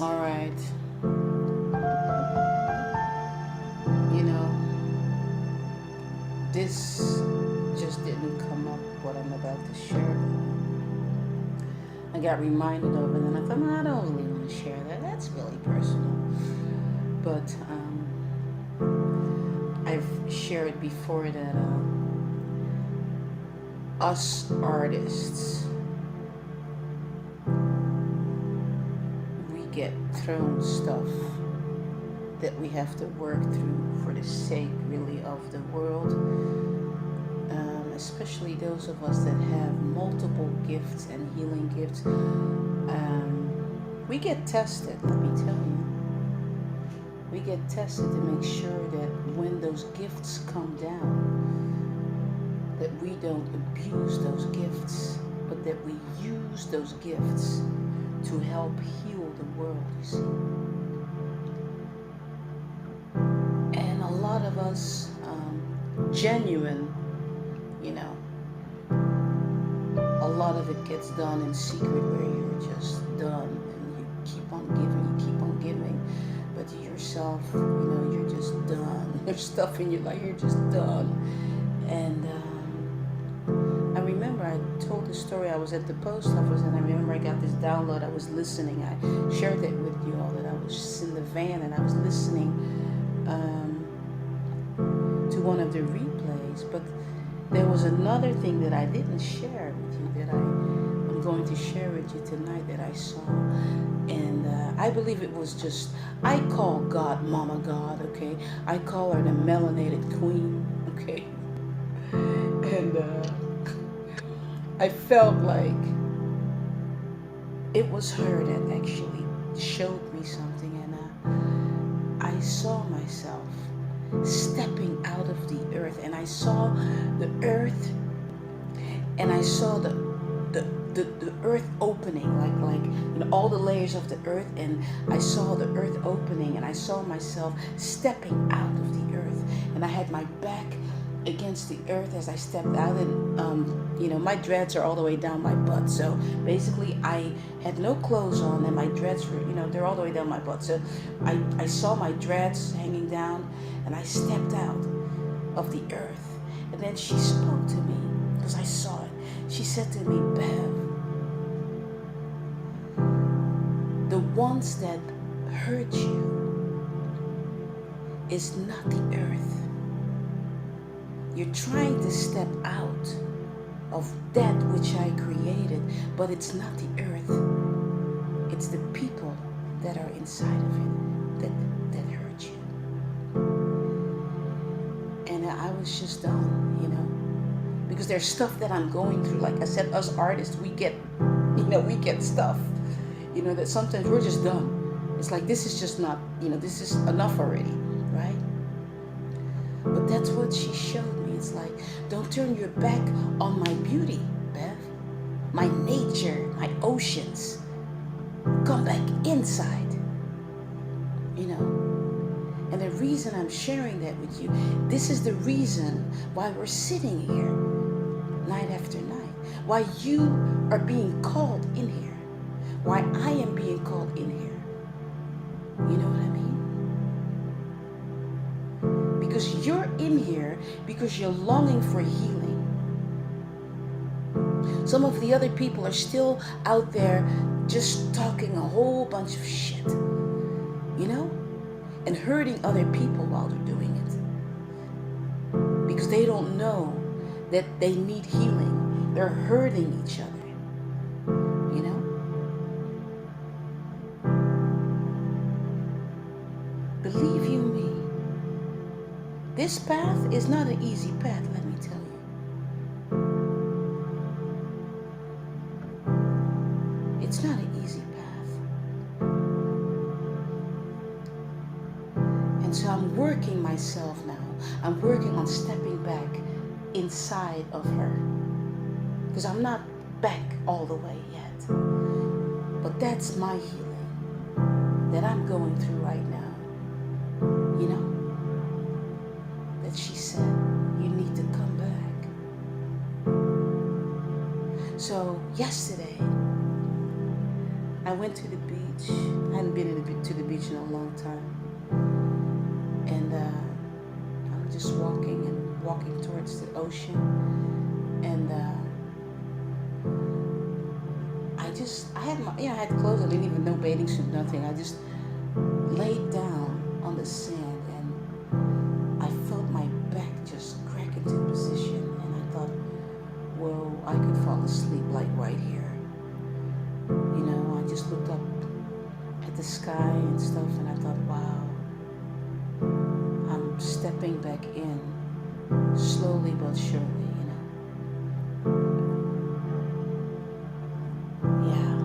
All right. You know, this just didn't come up what I'm about to share. I got reminded of it and I thought, no, I don't really want to share that. That's really personal. But I've shared before that us artists, we get thrown stuff that we have to work through for the sake, really, of the world. Especially those of us that have multiple gifts and healing gifts. We get tested, let me tell you. We get tested to make sure that when those gifts come down, that we don't abuse those gifts, but that we use those gifts to help heal the world, you see. And a lot of us, genuine, you know, a lot of it gets done in secret where you're just done and you keep on giving, but to yourself, you know, you're just done. There's stuff in your life, you're just done. And I remember I told the story. I was at the post office and I remember I got this download. I was listening. I shared that with you all, that I was in the van and I was listening to one of the replays, but there was another thing that I didn't share with you that I'm going to share with you tonight that I saw. And I believe it was just, I call God Mama God, okay? I call her the melanated queen, okay? And I felt like it was her that actually showed me something. And I saw myself stepping out of the earth, and I saw the earth, and I saw the earth opening, like you know, all the layers of the earth, and I saw the earth opening, and I saw myself stepping out of the earth, and I had my back against the earth as I stepped out, and you know, my dreads are all the way down my butt, so basically I had no clothes on, and my dreads were, you know, they're all the way down my butt, so I saw my dreads hanging down, and I stepped out of the earth. And then she spoke to me, because I saw it. She said to me, Bev, the ones that hurt you is not the earth. You're trying to step out of that which I created, but it's not the earth. It's the people that are inside of it that hurt you. And I was just done, you know, because there's stuff that I'm going through. Like I said, us artists, we get stuff, you know, that sometimes we're just done. It's like, this is just not, you know, this is enough already, right? But that's what she showed me. It's like, don't turn your back on my beauty, Bev, my nature, my oceans. Come back inside, you know. And the reason I'm sharing that with you, this is the reason why we're sitting here night after night, why you are being called in here, why I am being called in here. You know what I mean? Because you're in here because you're longing for healing. Some of the other people are still out there just talking a whole bunch of shit, you know? And hurting other people while they're doing it. Because they don't know that they need healing. They're hurting each other, you know? Believe you me, this path is not an easy path, let me tell you. It's not an easy path. And so I'm working myself now. I'm working on stepping back inside of her. Because I'm not back all the way yet. But that's my healing that I'm going through right now. You know? That she said, you need to come back. So yesterday, I went to the beach. I hadn't been to the beach in a long time. And I'm just walking towards the ocean. And I had my, I had clothes. I didn't even know bathing suit, nothing. I just laid down on the sand and I felt my back just crack into position. And I thought, well, I could fall asleep like right here. I just looked up at the sky and stuff and I thought, wow, I'm stepping back in slowly but surely. Yeah.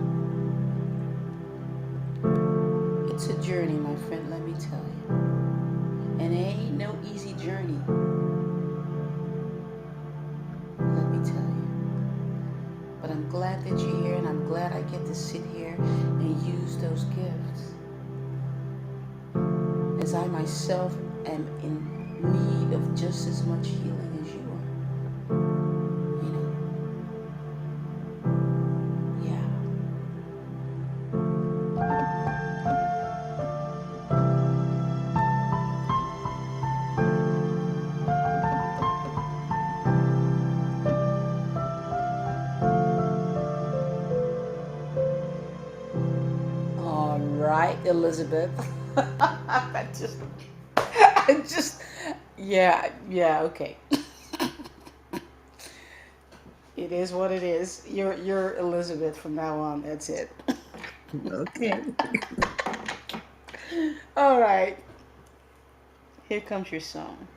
It's a journey, my friend, let me tell you. And it ain't no easy journey. Let me tell you. But I'm glad that you're here and I'm glad I get to sit here and use those gifts. As I myself am in need of just as much healing as you are. Yeah. All right, Elizabeth. I just, yeah, okay. It is what it is. You're Elizabeth from now on. That's it. Okay. All right. Here comes your song.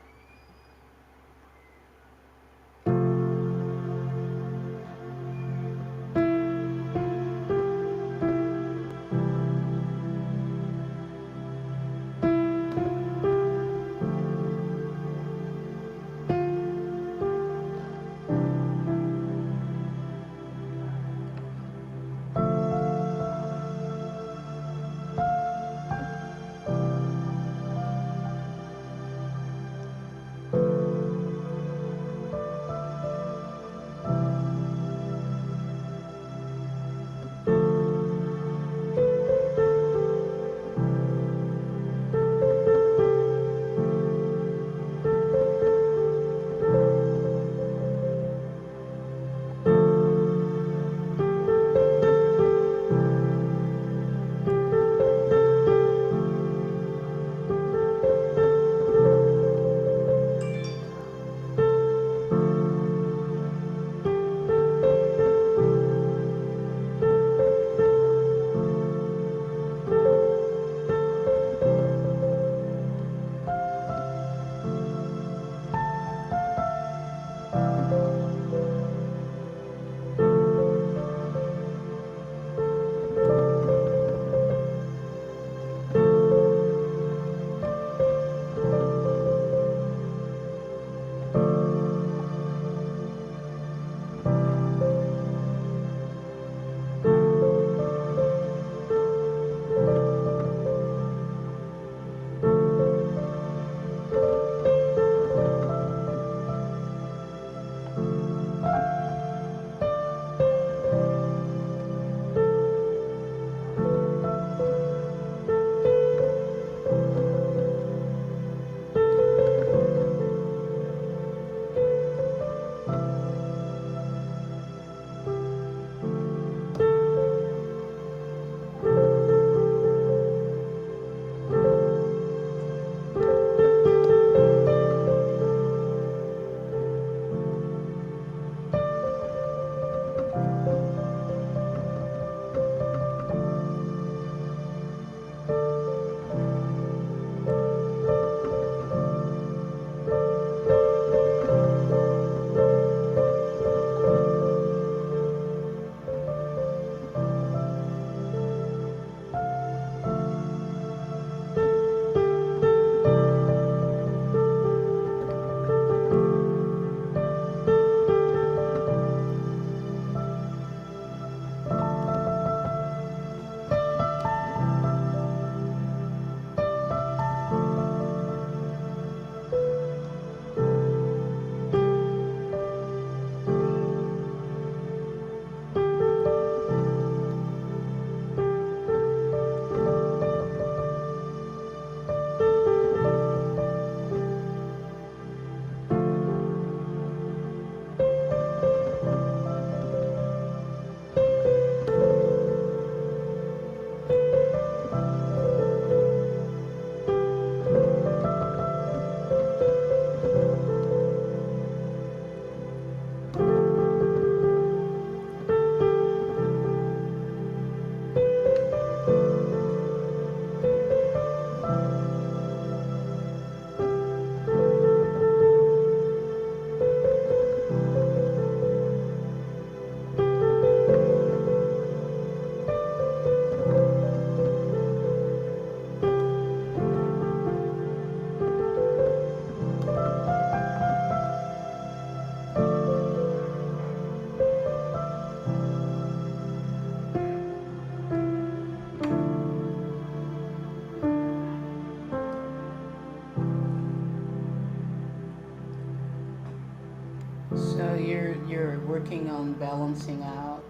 You're working on balancing out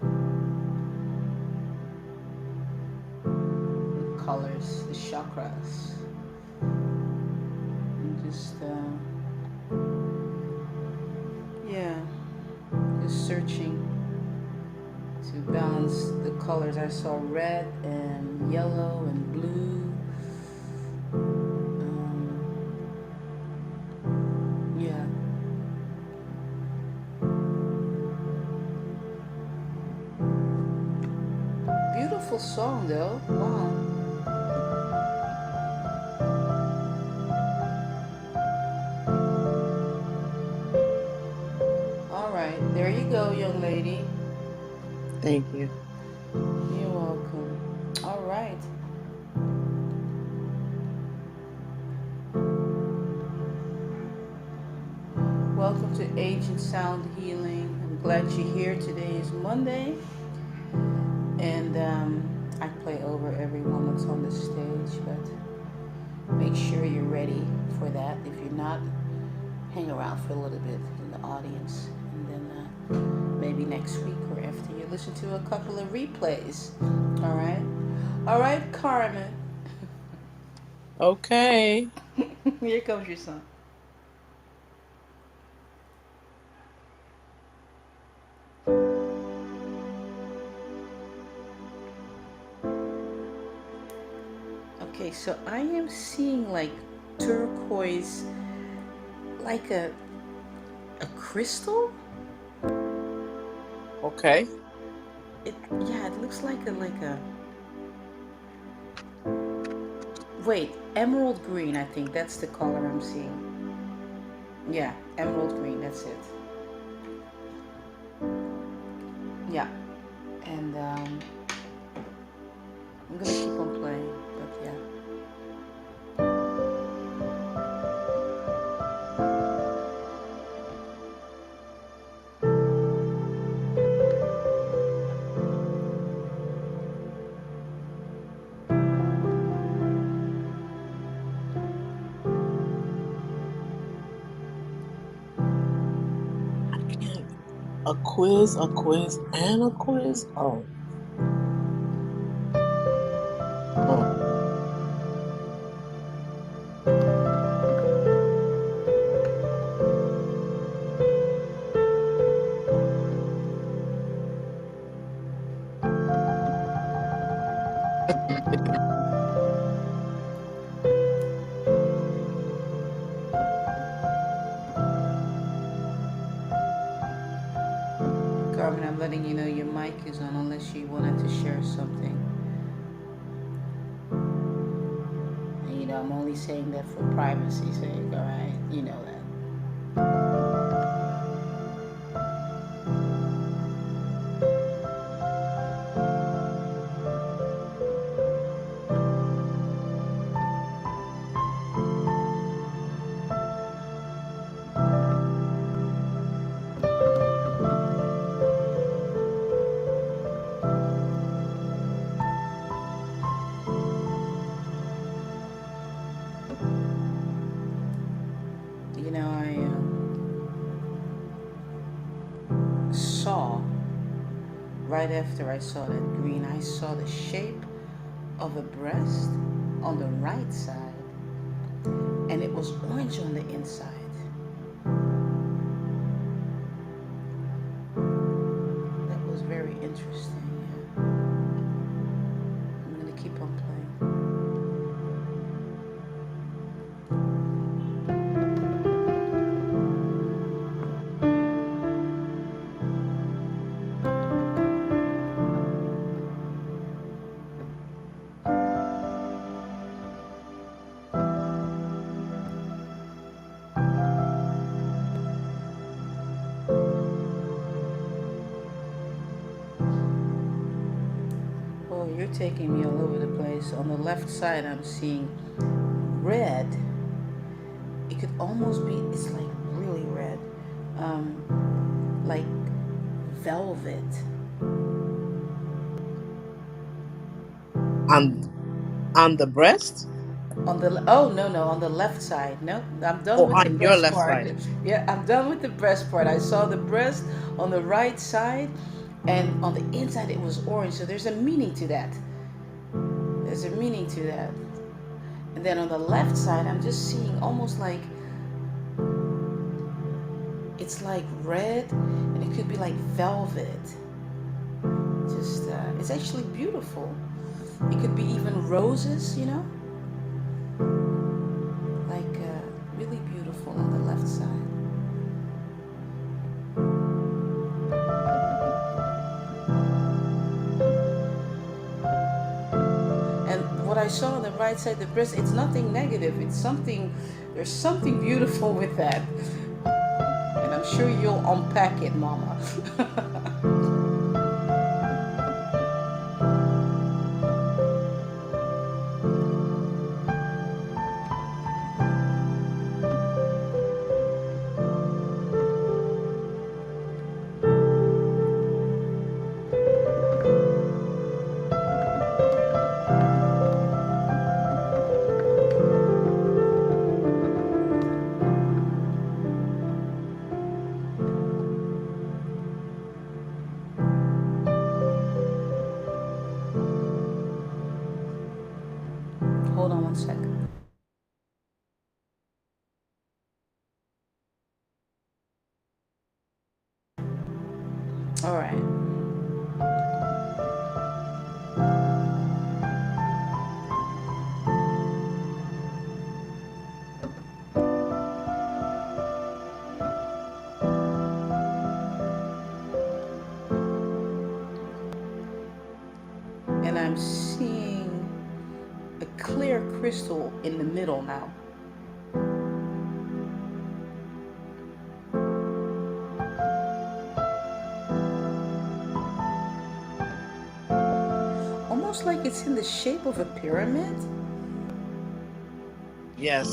the colors, the chakras, and just yeah, just searching to balance the colors. I saw red and yellow and blue. Yeah, beautiful song though. Wow. All right, there you go, young lady. Thank you. You're welcome. All right. Welcome to Agent Sound Healing. I'm glad you're here. Today is Monday, and I play over everyone that's on the stage, but make sure you're ready for that. If you're not, hang around for a little bit in the audience, and then maybe next week or after you listen to a couple of replays. All right? All right, Carmen. Okay. Here comes your son. Okay, so I am seeing like turquoise, like a crystal. Okay. It Yeah, it looks like a wait, emerald green. I think that's the color I'm seeing. Yeah, emerald green. That's it. Yeah, and I'm gonna keep on playing, but yeah. I can't. A quiz, and a quiz. Oh. Oh. Carmen, I'm letting you know your mic is on unless you wanted to share something. And I'm only saying that for privacy's sake, alright? You know that. I saw, right after I saw that green, I saw the shape of a breast on the right side, and it was orange on the inside. That was very interesting. Yeah. I'm gonna keep on playing. Oh, you're taking me all over the place. On the left side, I'm seeing red. It could almost be, it's like really red. Like velvet. On on the breast. On the oh no no on the left side. No, I'm done Oh, with the on your breast left part. side. Yeah, I'm done with the breast part. I saw the breast on the right side, and on the inside it was orange. So there's a meaning to that. There's a meaning to that. And then on the left side, I'm just seeing almost like it's like red, and it could be like velvet. Just it's actually beautiful. It could be even roses, you know, like really beautiful on the left side. And what I saw on the right side, the breast, it's nothing negative. It's something, there's something beautiful with that. And I'm sure you'll unpack it, Mama. Hold on one second. All right. And I'm seeing a clear crystal in the middle now. Almost like it's in the shape of a pyramid. Yes.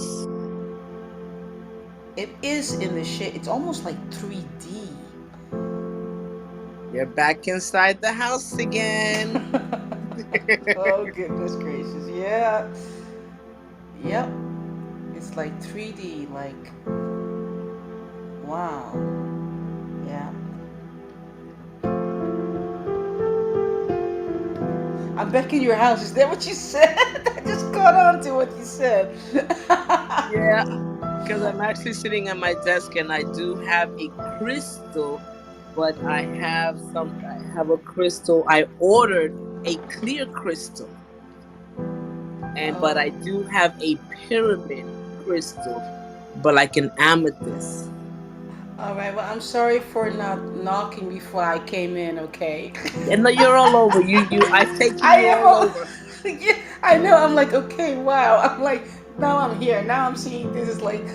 It is in the shape, it's almost like 3D. You're back inside the house again. Oh, goodness gracious. Yeah. Yep. It's like 3D, like, wow. Yeah. I'm back in your house. Is that what you said? I just caught on to what you said. Yeah, because I'm actually sitting at my desk and I do have a crystal, but I have a crystal. I ordered a clear crystal, and but I Oh. do have a pyramid crystal, but like an amethyst. All right. Well, I'm sorry for not knocking before I came in. Okay. And no, you're all over. I've taken I you am. all over. Yeah, I know. I'm like, okay, wow. I'm like, now I'm here. Now I'm seeing this is like,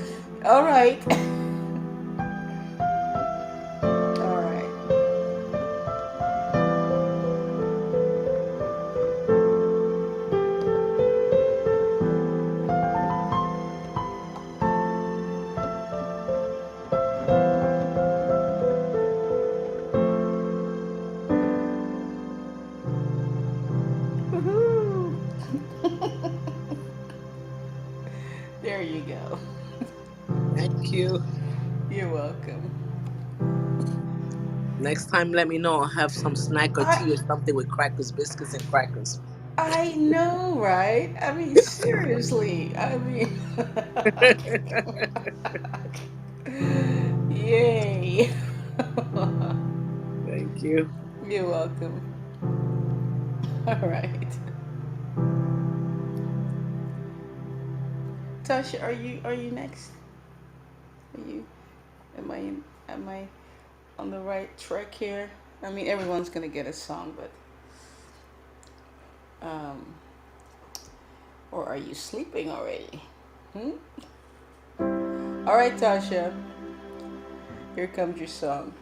all right, all right. Woohoo! There you go. Thank you. You're welcome. Next time, let me know. I'll have some snack or I tea or something with crackers, biscuits, and crackers. I know, right? I mean, seriously. I mean, yay. Thank you. You're welcome. All right. Tasha, are you next? Are you am I on the right track here? I mean, everyone's gonna get a song, but um, or are you sleeping already? Hmm? All right, Tasha. Here comes your song.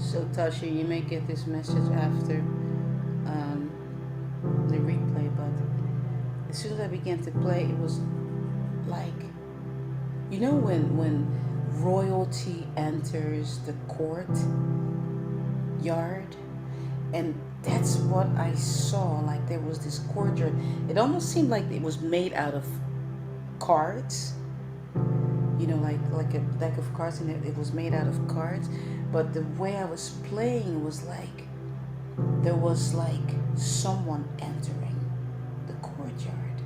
So Tasha, you may get this message after um, the replay, but as soon as I began to play, it was like, you know, when royalty enters the court yard, and that's what I saw. Like there was this courtyard. It almost seemed like it was made out of cards, you know, like a deck of cards, and it was made out of cards. But the way I was playing was like there was like someone entering the courtyard,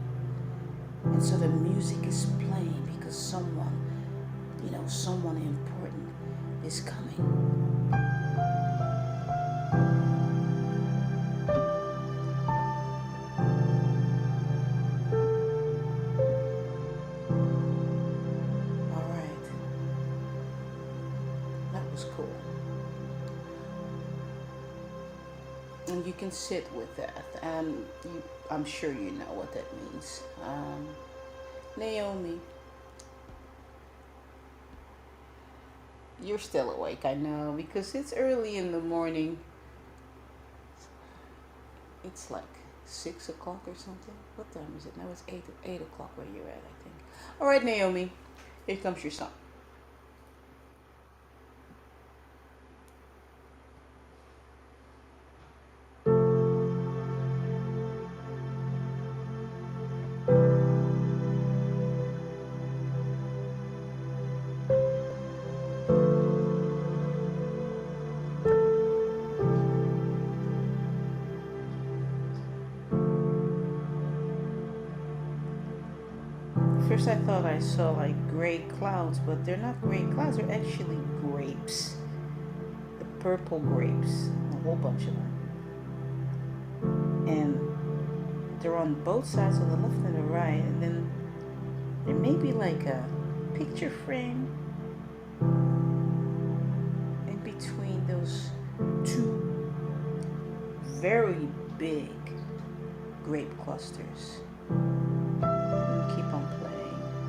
and so the music is playing because someone, you know, someone important is coming. All right, that was cool. And you can sit with that, and I'm sure you know what that means. Naomi, you're still awake, I know, because it's early in the morning. It's like 6 o'clock or something. What time is it? Now it's 8 o'clock where you're at, I think. All right, Naomi, here comes your song. First, I thought I saw like gray clouds, but they're not gray clouds. They're actually grapes. The purple grapes, a whole bunch of them, and they're on both sides of the left and the right. And then there may be like a picture frame in between those two very big grape clusters. And keep on playing.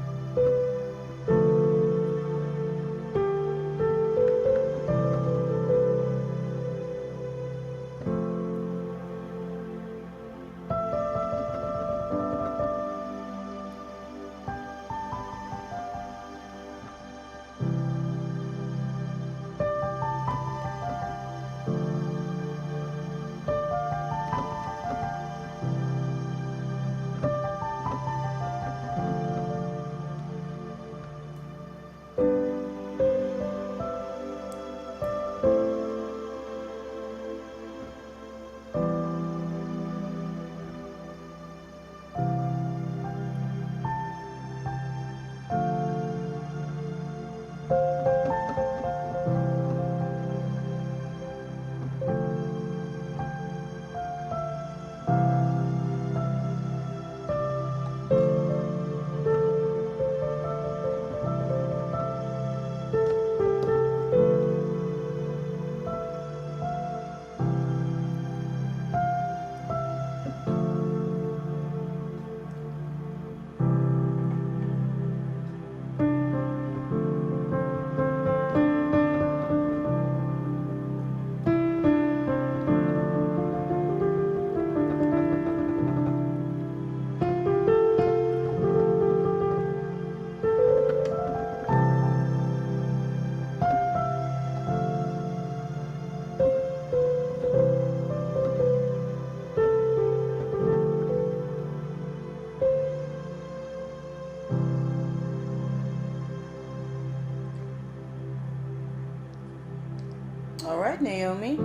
All right, Naomi.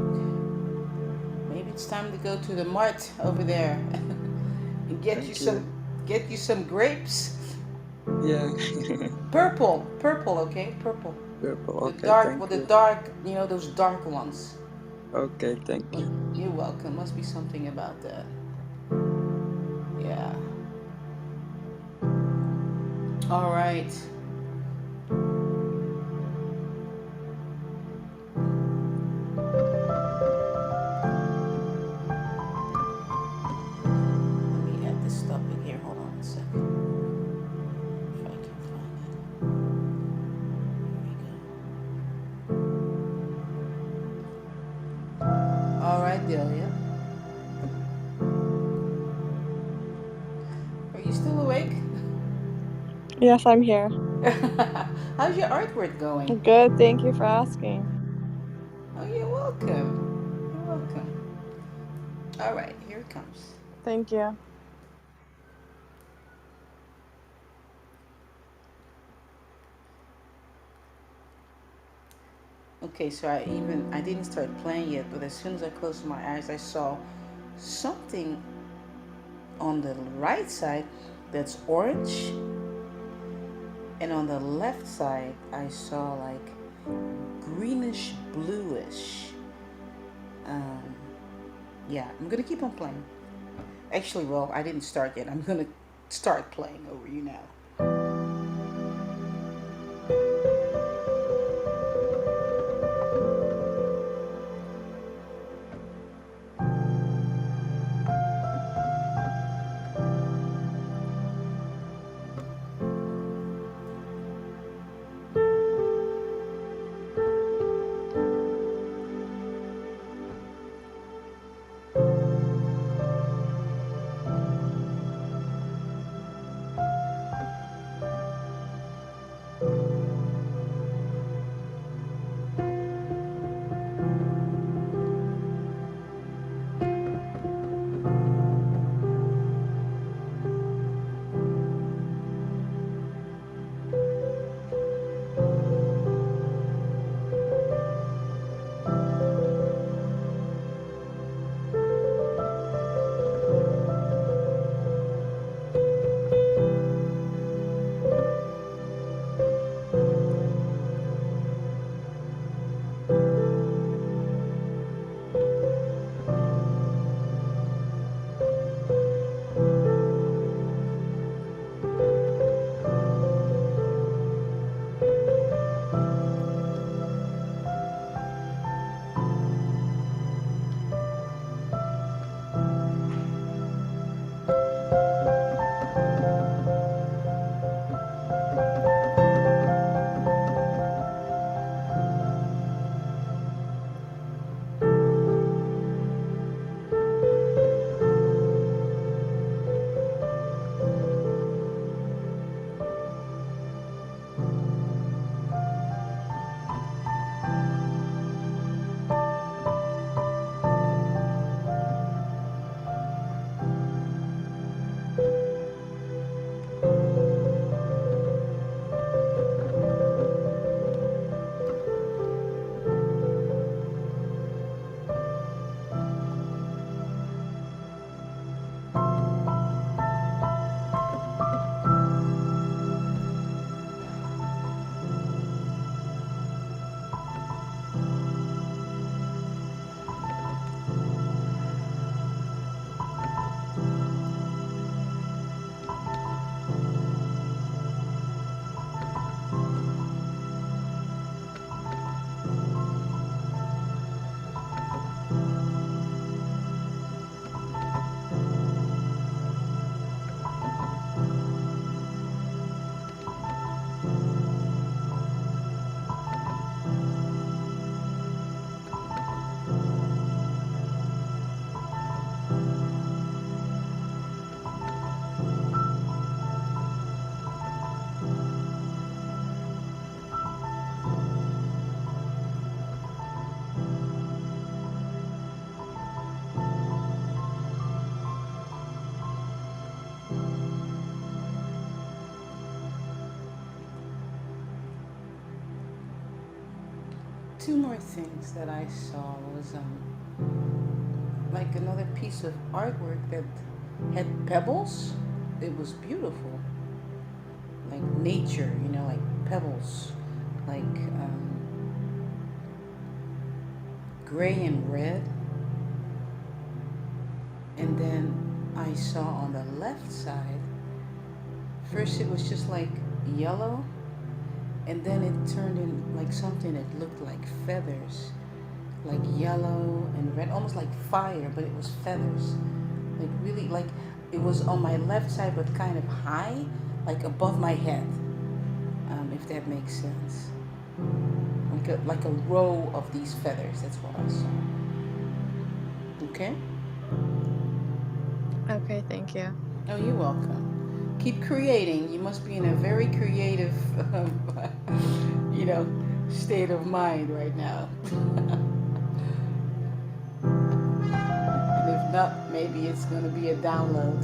Maybe it's time to go to the mart over there and get you some grapes. Yeah. Purple, okay, purple. Purple. The Okay, dark, thank with the you. dark, you know, those dark ones. Okay, thank you. You're welcome. Must be something about that. Yeah. All right. Let me add this stuff in here. Hold on a second. If I can find it. There we go. Delia. Are you still awake? Yes, I'm here. How's your artwork going? Good, thank you for asking. Oh, you're welcome. You're welcome. All right, here it comes. Thank you. Okay, so I didn't start playing yet, but as soon as I closed my eyes, I saw something on the right side that's orange, and on the left side I saw like greenish bluish. Um, yeah, I'm gonna keep on playing. Actually, well, I didn't start yet. I'm gonna start playing over you now. Two more things that I saw was like another piece of artwork that had pebbles. It was beautiful, like nature, like pebbles, like gray and red. And then I saw on the left side, first it was just like yellow, and then it turned in like something that looked like feathers, like yellow and red, almost like fire, but it was feathers. Like really, like it was on my left side, but kind of high, like above my head, if that makes sense. Like a row of these feathers. That's what I saw. Okay? Okay, thank you. Oh, you're welcome. Keep creating. You must be in a very creative, you know, state of mind right now. And if not, maybe it's going to be a download.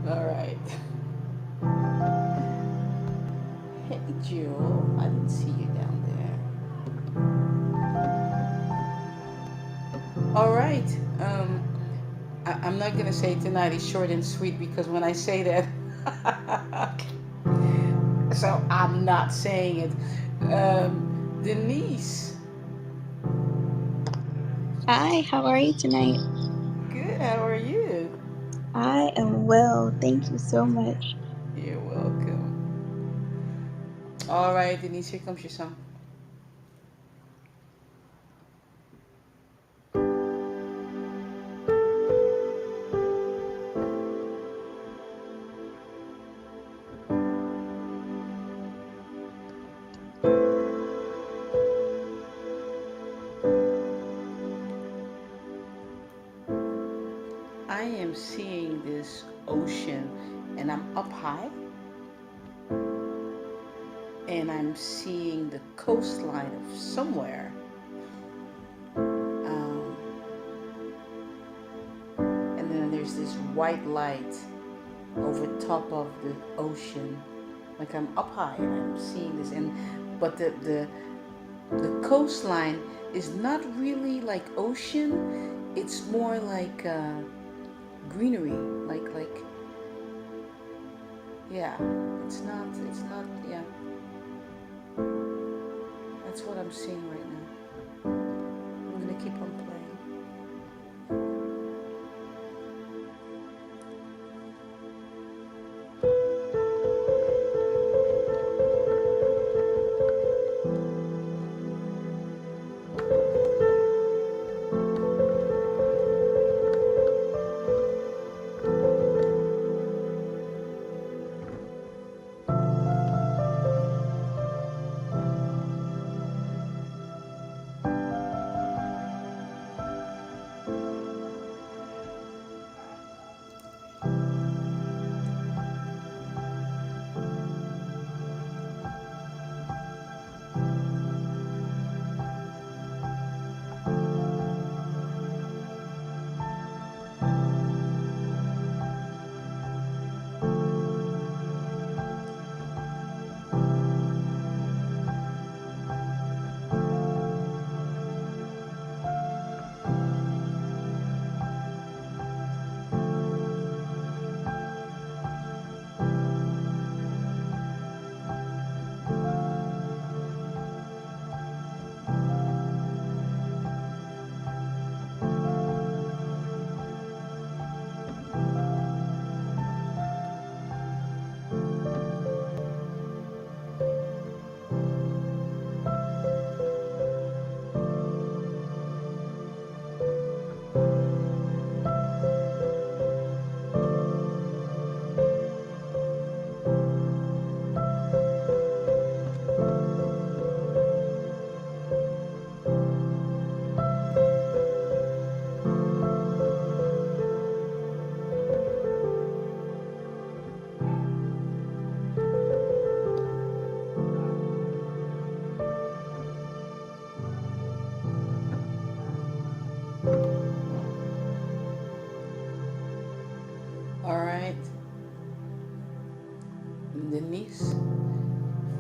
All right. Hey, Jewel. I didn't see you down there. All right. I'm not going to say tonight is short and sweet because when I say that, so I'm not saying it. Denise, Hi, how are you tonight? good. How are you? I am well. Thank you so much. You're welcome. All right, Denise, here comes your song. I am seeing this ocean, and I'm up high, and I'm seeing the coastline of somewhere. Um, and then there's this white light over top of the ocean. Like I'm up high and I'm seeing this, and but the coastline is not really like ocean. It's more like greenery, like yeah. It's not yeah. That's what I'm seeing right now. I'm gonna keep on playing. All right, Denise,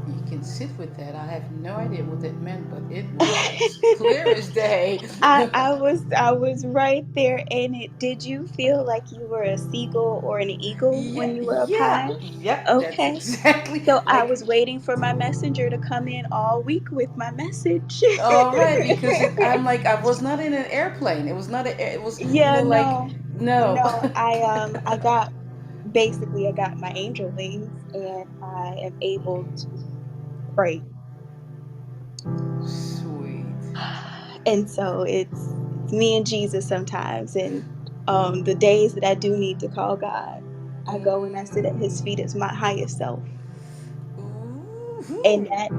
you can sit with that. I have no idea what that meant, but it was clear as day. I was right there in it. Did you feel like you were a seagull or an eagle when Yeah, you were up yeah, high? yep. That's Okay. exactly So I like. was waiting for my messenger to come in all week with my message. All right, because I'm like I was not in an airplane. It was not a. It was Yeah, like no. no. No, I got my angel wings and I am able to pray. Sweet. And so it's me and Jesus sometimes, and the days that I do need to call God, I go and I sit at his feet as my highest self. And Ooh. that,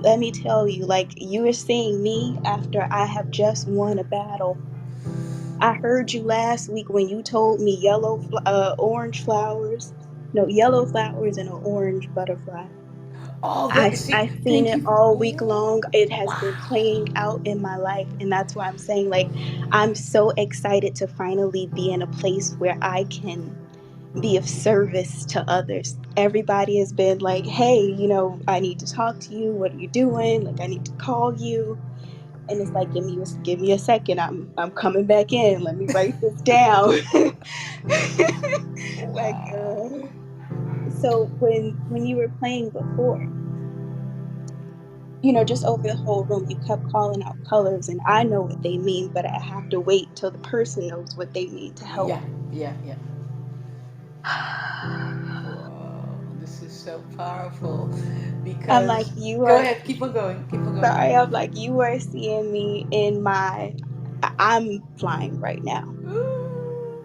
let me tell you, like, you are seeing me after I have just won a battle. I heard you last week when you told me orange flowers. No, yellow flowers and an orange butterfly. Oh, I that see. I seen Thank it you. all week long. It has been playing Wow. out in my life, and that's why I'm saying, like, I'm so excited to finally be in a place where I can be of service to others. Everybody has been like, "Hey, I need to talk to you. What are you doing? Like, I need to call you." And it's like, give me a second. I'm coming back in. Let me write this down. like, Wow. so when you were playing before, just over the whole room, you kept calling out colors, and I know what they mean, but I have to wait till the person knows what they mean to help. Yeah, yeah, yeah. Whoa, this is so powerful I'm like, because you go are ahead, keep on going, keep on sorry, I'm going. like, you are seeing me in I'm flying right now. Ooh.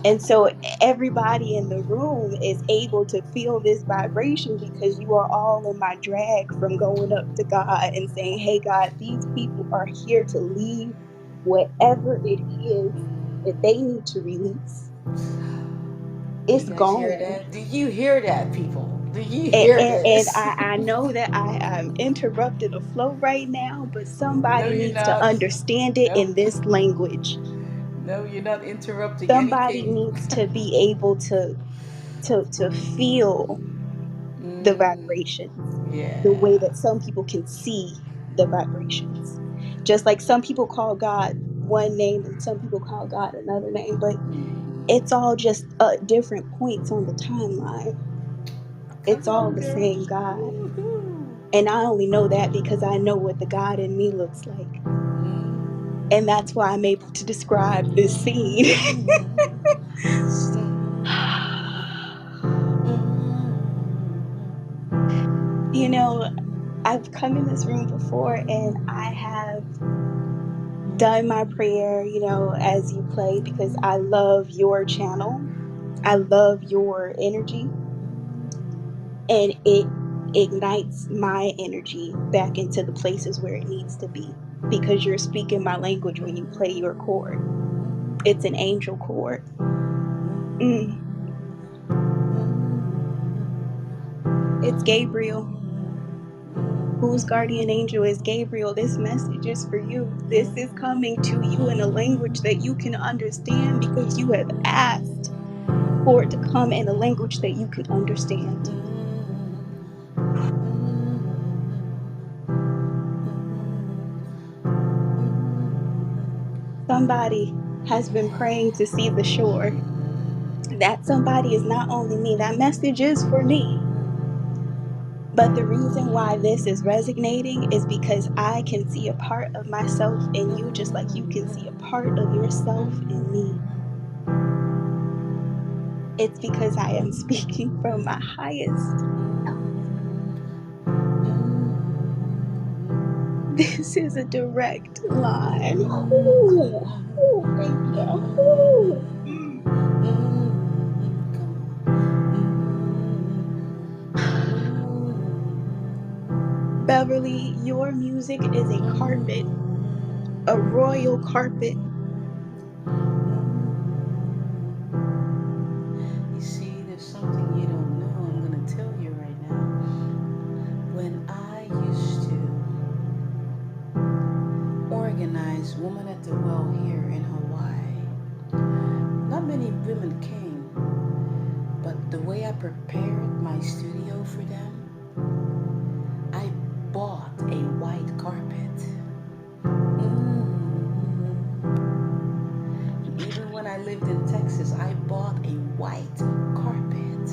And so everybody in the room is able to feel this vibration because you are all in my drag from going up to God and saying, "Hey, God, these people are here to leave whatever it is that they need to release. Do you It's guys hear gone." that? Do you hear that, people? Do you And, hear and, and this? I know that I'm interrupting the flow right now, but No, somebody you're needs to not. understand it Nope. in this language. No, you're not interrupting Somebody anything. needs to be able to feel the vibrations the way Yeah. that some people can see the vibrations. Just like some people call God one name and some people call God another name, but it's all just different points on the timeline. It's Come all on, the girl. same God. Woohoo. And I only know that because I know what the God in me looks like. And that's why I'm able to describe this scene. you know, I've come in this room before and I have done my prayer, as you play because I love your channel. I love your energy and it ignites my energy back into the places where it needs to be because you're speaking my language when you play your chord. It's an angel chord. Mm, it's Gabriel. Whose guardian angel is Gabriel? This message is for you. This is coming to you in a language that you can understand because you have asked for it to come in a language that you can understand. Somebody has been praying to see the shore. That somebody is not only me, that message is for me. But the reason why this is resonating is because I can see a part of myself in you just like you can see a part of yourself in me. It's because I am speaking from my highest. This is a direct line. Ooh, ooh, thank you. Ooh. Mm. Beverly, your music is a carpet, a royal carpet. You see, there's something you don't know. I'm going to tell you right now. When I used to organize Woman at the Well here in Hawaii, not many women came, but the way I prepared my studio for them, I bought a white carpet. Even when I lived in Texas, I bought a white carpet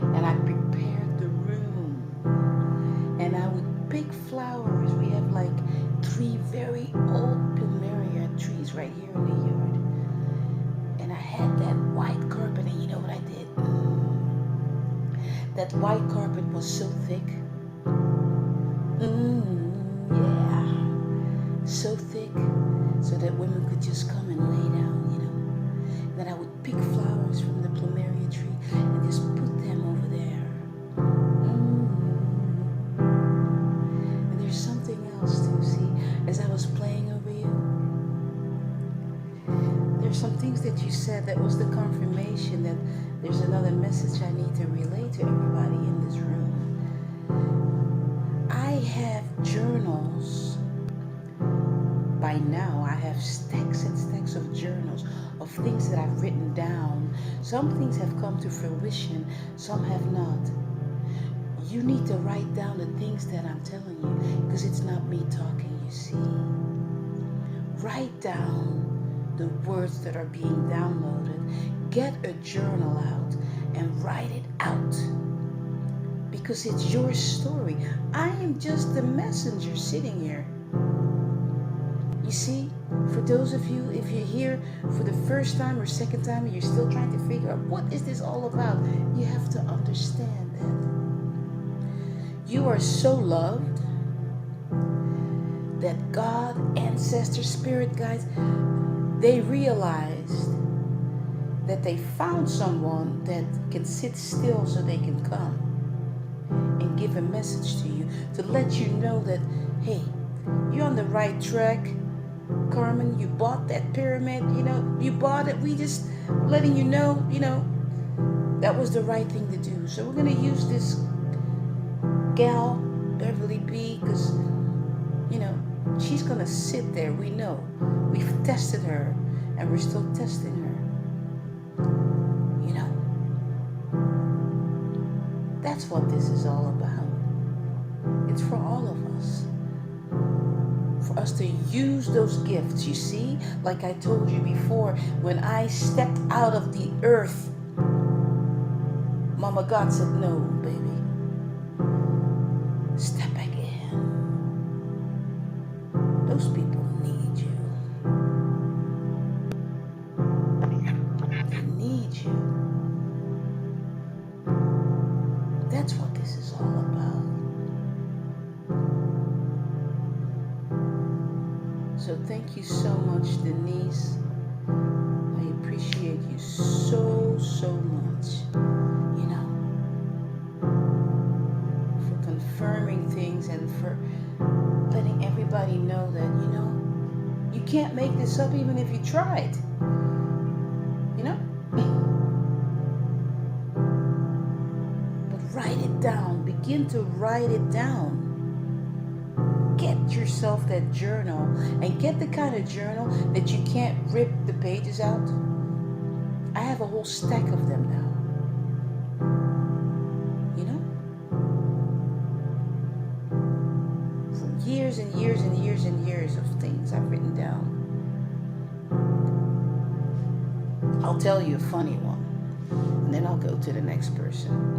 and I prepared the room. And I would pick flowers. We have like 3 very old plumeria trees right here in the yard. And I had that white carpet, and you know what I did? That white carpet was so thick. Yeah. So thick so that women could just come and lay down. Then I would pick flowers from the plumeria tree and just put them over there. And there's something else too, see, as I was playing over you, There's some things that you said that was the confirmation that there's another message I need to relay to everybody in this room. I have journals. By now, I have stacks and stacks of journals of things that I've written down. Some things have come to fruition, some have not. You need to write down the things that I'm telling you, because it's not me talking, you see. Write down the words that are being downloaded. Get a journal out and write it out, because it's your story. I am just the messenger sitting here. You see, for those of you, if you're here for the first time or second time and you're still trying to figure out what is this all about, you have to understand that you are so loved that God, ancestors, spirit guides, they realized that they found someone that can sit still so they can come and give a message to you, to let you know that, hey, you're on the right track. Carmen, you bought that pyramid, you bought it. We just letting you know, that was the right thing to do. So we're going to use this gal, Beverly B, because, she's going to sit there. We know. We've tested her, and we're still testing her. That's what this is all about. It's for all of us. For us to use those gifts, you see, like I told you before, when I stepped out of the earth, Mama God said, no, baby, step back in. Those people need you. They need you. That's what this is all about. So thank you so much, Denise. I appreciate you so, so much, for confirming things and for letting everybody know that, you can't make this up even if you tried, But write it down. Begin to write it down. Get yourself that journal, and get the kind of journal that you can't rip the pages out. I have a whole stack of them now. From years and years and years and years of things I've written down. I'll tell you a funny one, and then I'll go to the next person.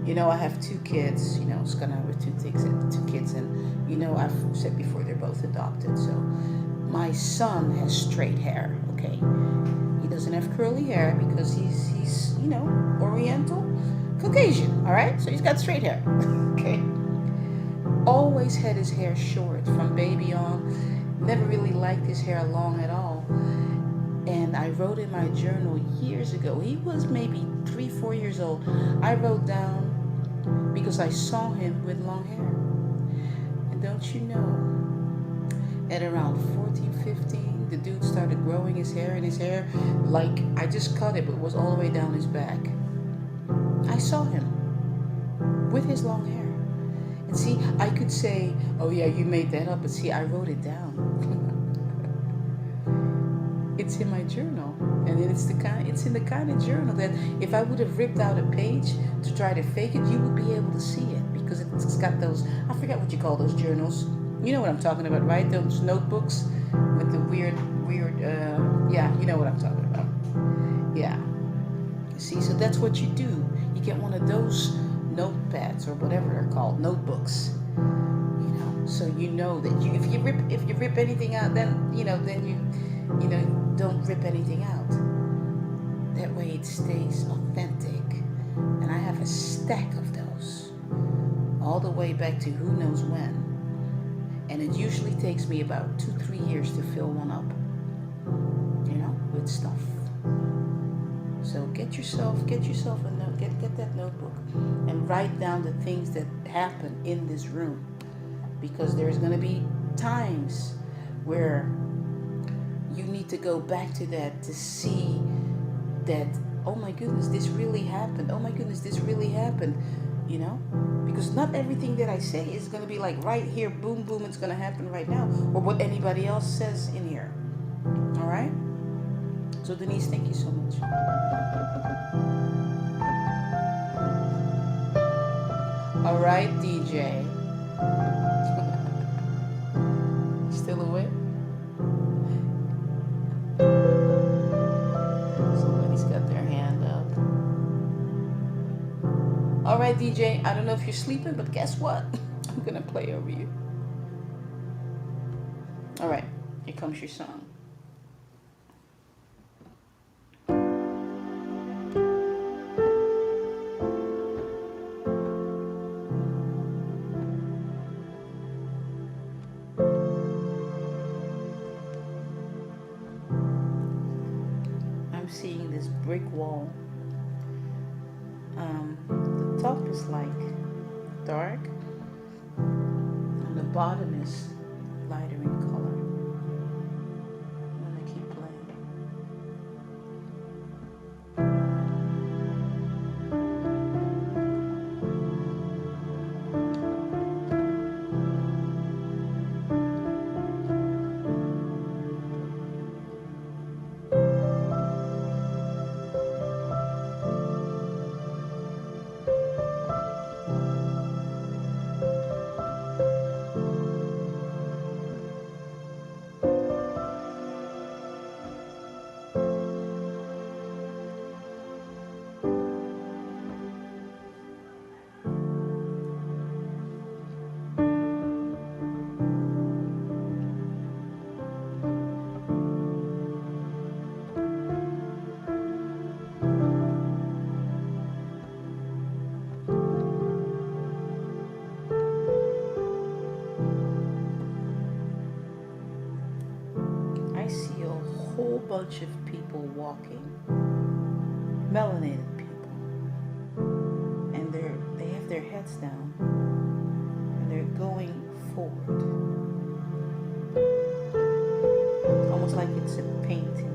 I have two kids, Skana with two kids, and I've said before, they're both adopted. So my son has straight hair, okay? He doesn't have curly hair because he's Oriental, Caucasian, all right? So he's got straight hair, okay? Always had his hair short from baby on. Never really liked his hair long at all. And I wrote in my journal years ago, he was maybe 3-4 years old. I wrote down, because I saw him with long hair. And don't you know, at around 14, 15, the dude started growing his hair, and his hair, like, I just cut it, but it was all the way down his back. I saw him with his long hair. And see, I could say, oh yeah, you made that up, but see, I wrote it down. It's in my journal, and it's in the kind of journal that if I would have ripped out a page to try to fake it, you would be able to see it, because it's got those, I forget what you call those journals. You know what I'm talking about, right? Those notebooks with the weird, yeah, you know what I'm talking about. Yeah. See, so that's what you do. You get one of those notepads or whatever they're called, notebooks. So that if you rip anything out, then you don't rip anything out. That way it stays authentic. And I have a stack of those, all the way back to who knows when. And it usually takes me about 2-3 years to fill one up, with stuff. So get yourself a note, get that notebook, and write down the things that happen in this room, because there's going to be times where you need to go back to that to see that, oh my goodness, this really happened. Oh my goodness, this really happened. You know? Because not everything that I say is going to be like right here, boom, boom, it's going to happen right now. Or what anybody else says in here. All right? So, Denise, thank you so much. All right, DJ. Still awake? Somebody's got their hand up. All right, DJ. I don't know if you're sleeping, but guess what? I'm gonna play over you. All right, here comes your song. I'm seeing this brick wall. The top is like dark, and the bottom is lighter in color. I'm gonna keep playing. I see a whole bunch of people walking, melanated people, and they have their heads down, and they're going forward, almost like it's a painting.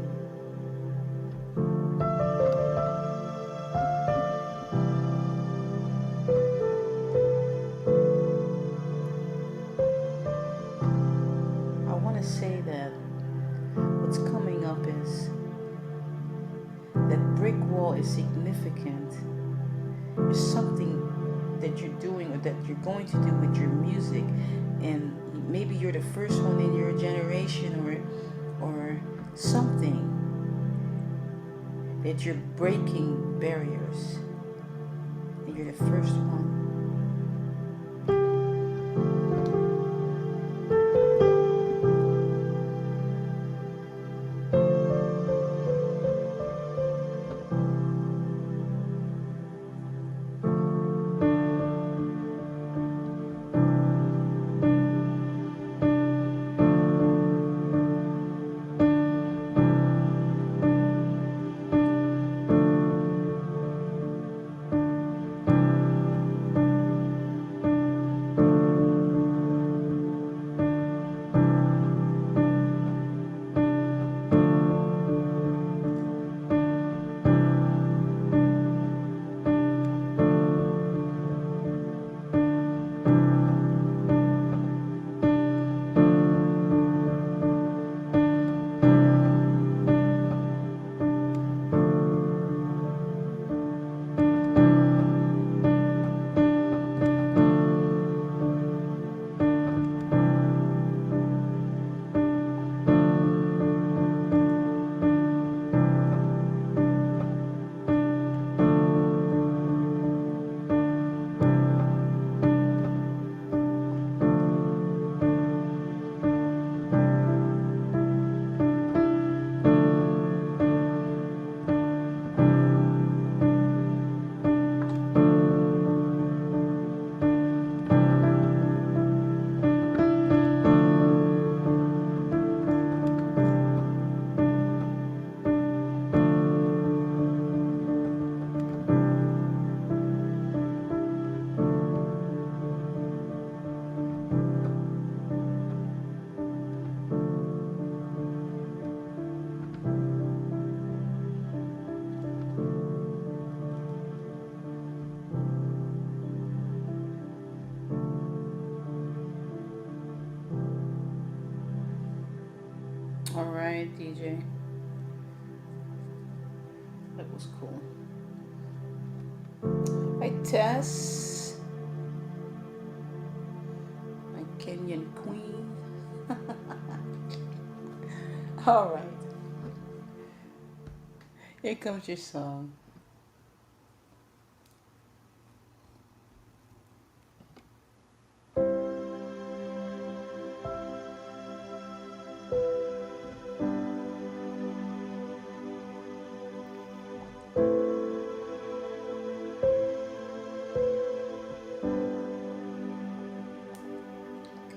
I want to say that what's coming up is that brick wall is significant. There's something that you're doing or that you're going to do with your music, and maybe you're the first one in your generation, or something that you're breaking barriers, and you're the first one. All right, DJ. That was cool. Hi, Tess, my Kenyan queen. All right, here comes your song.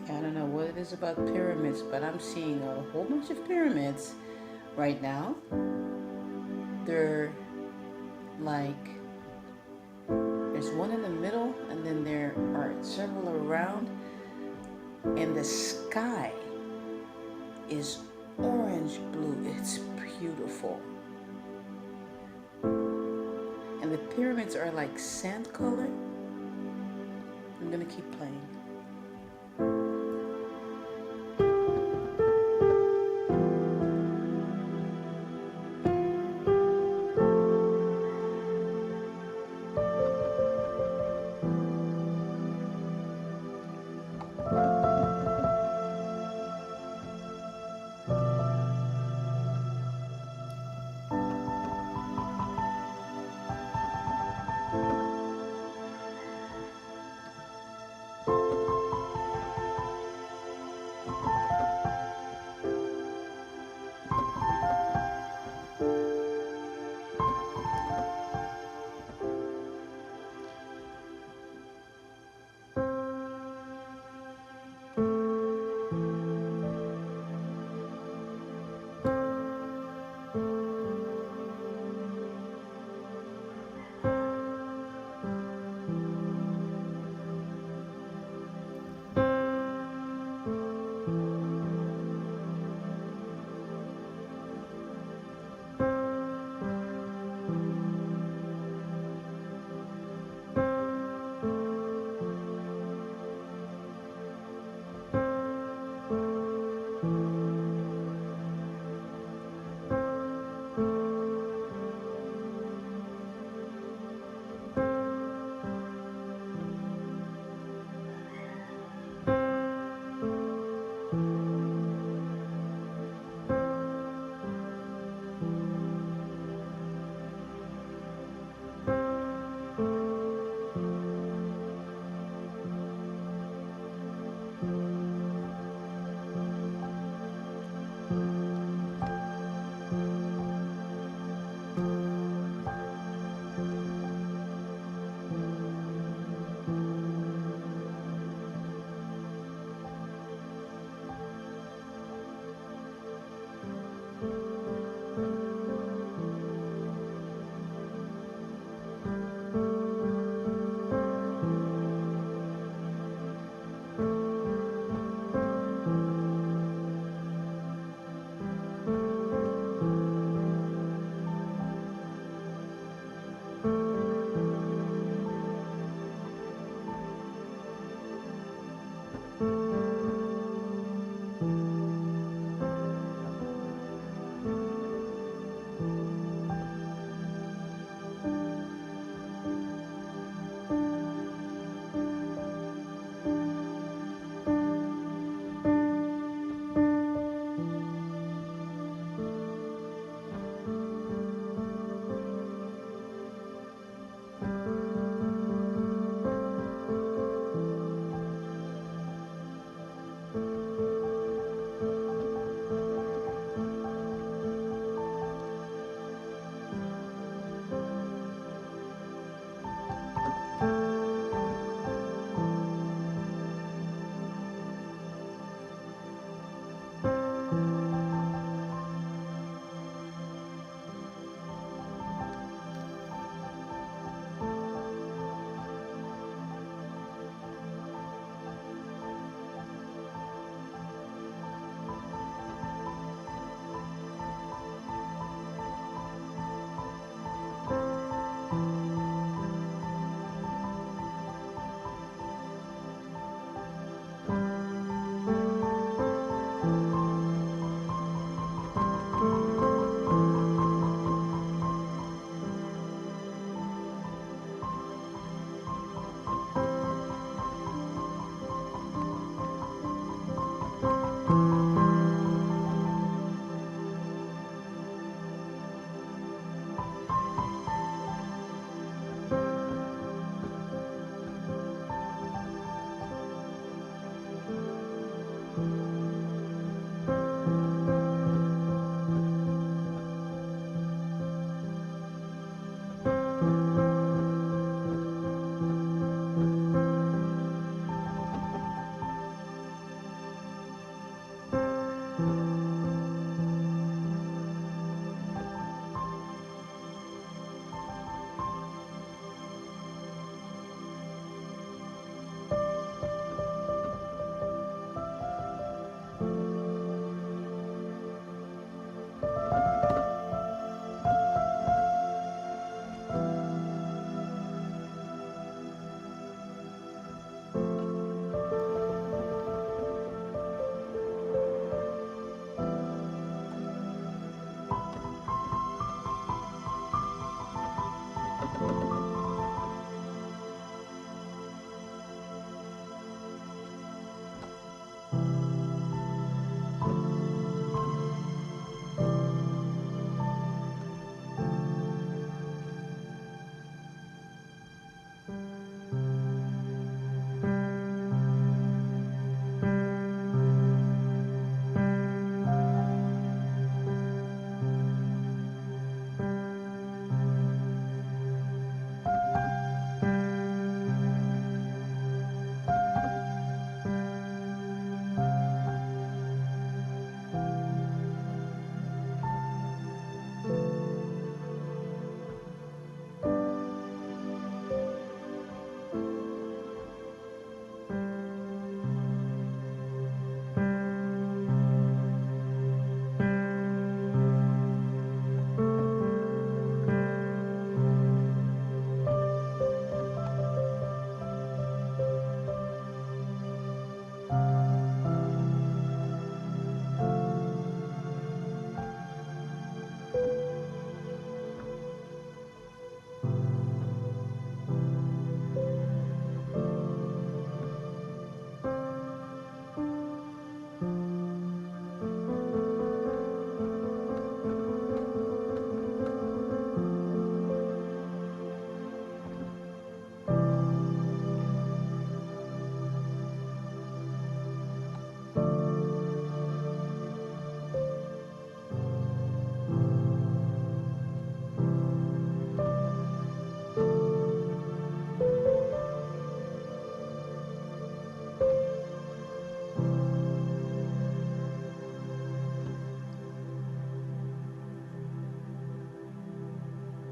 I don't know what it is about pyramids, but I'm seeing a whole bunch of pyramids right now. They're like, there's one in the middle, and then there are several around, and the sky is orange blue. It's beautiful. And the pyramids are like sand color. I'm gonna keep playing.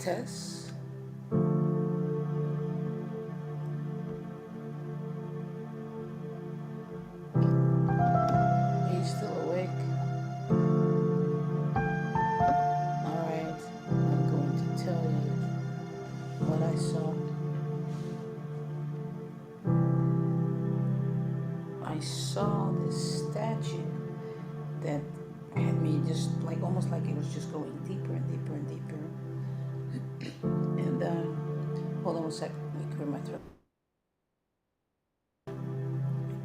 Tess, are you still awake? Alright, I'm going to tell you what I saw. I saw this statue that had me just like almost like it was just going deeper and deeper and deeper. And hold on one second, let me clear my throat.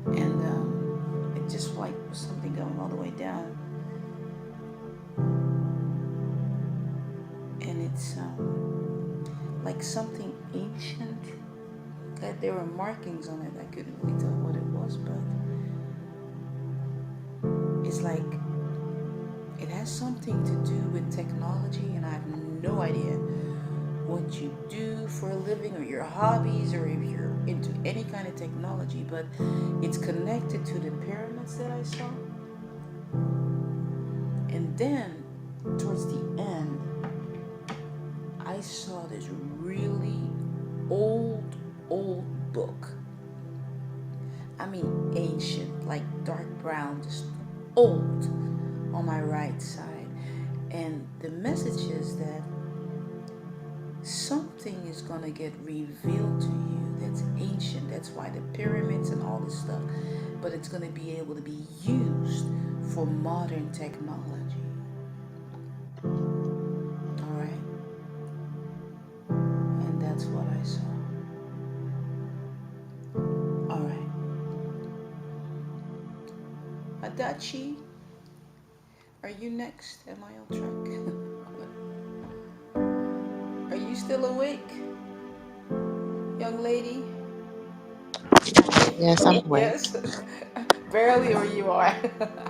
And it just like was something going all the way down. And it's like something ancient. There were markings on it. I couldn't really tell what it was, but it's like it has something to do with technology, and I have no idea what you do for a living or your hobbies or if you're into any kind of technology, but it's connected to the pyramids that I saw. And then towards the end, I saw this really old book. I mean ancient, like dark brown, just old, on my right side. And the message is that something is going to get revealed to you that's ancient. That's why the pyramids and all this stuff. But it's going to be able to be used for modern technology. All right? And that's what I saw. All right. Adachi, are you next? Am I on track? Are you still awake, young lady? Yes, I'm awake. Yes? Barely, or you are?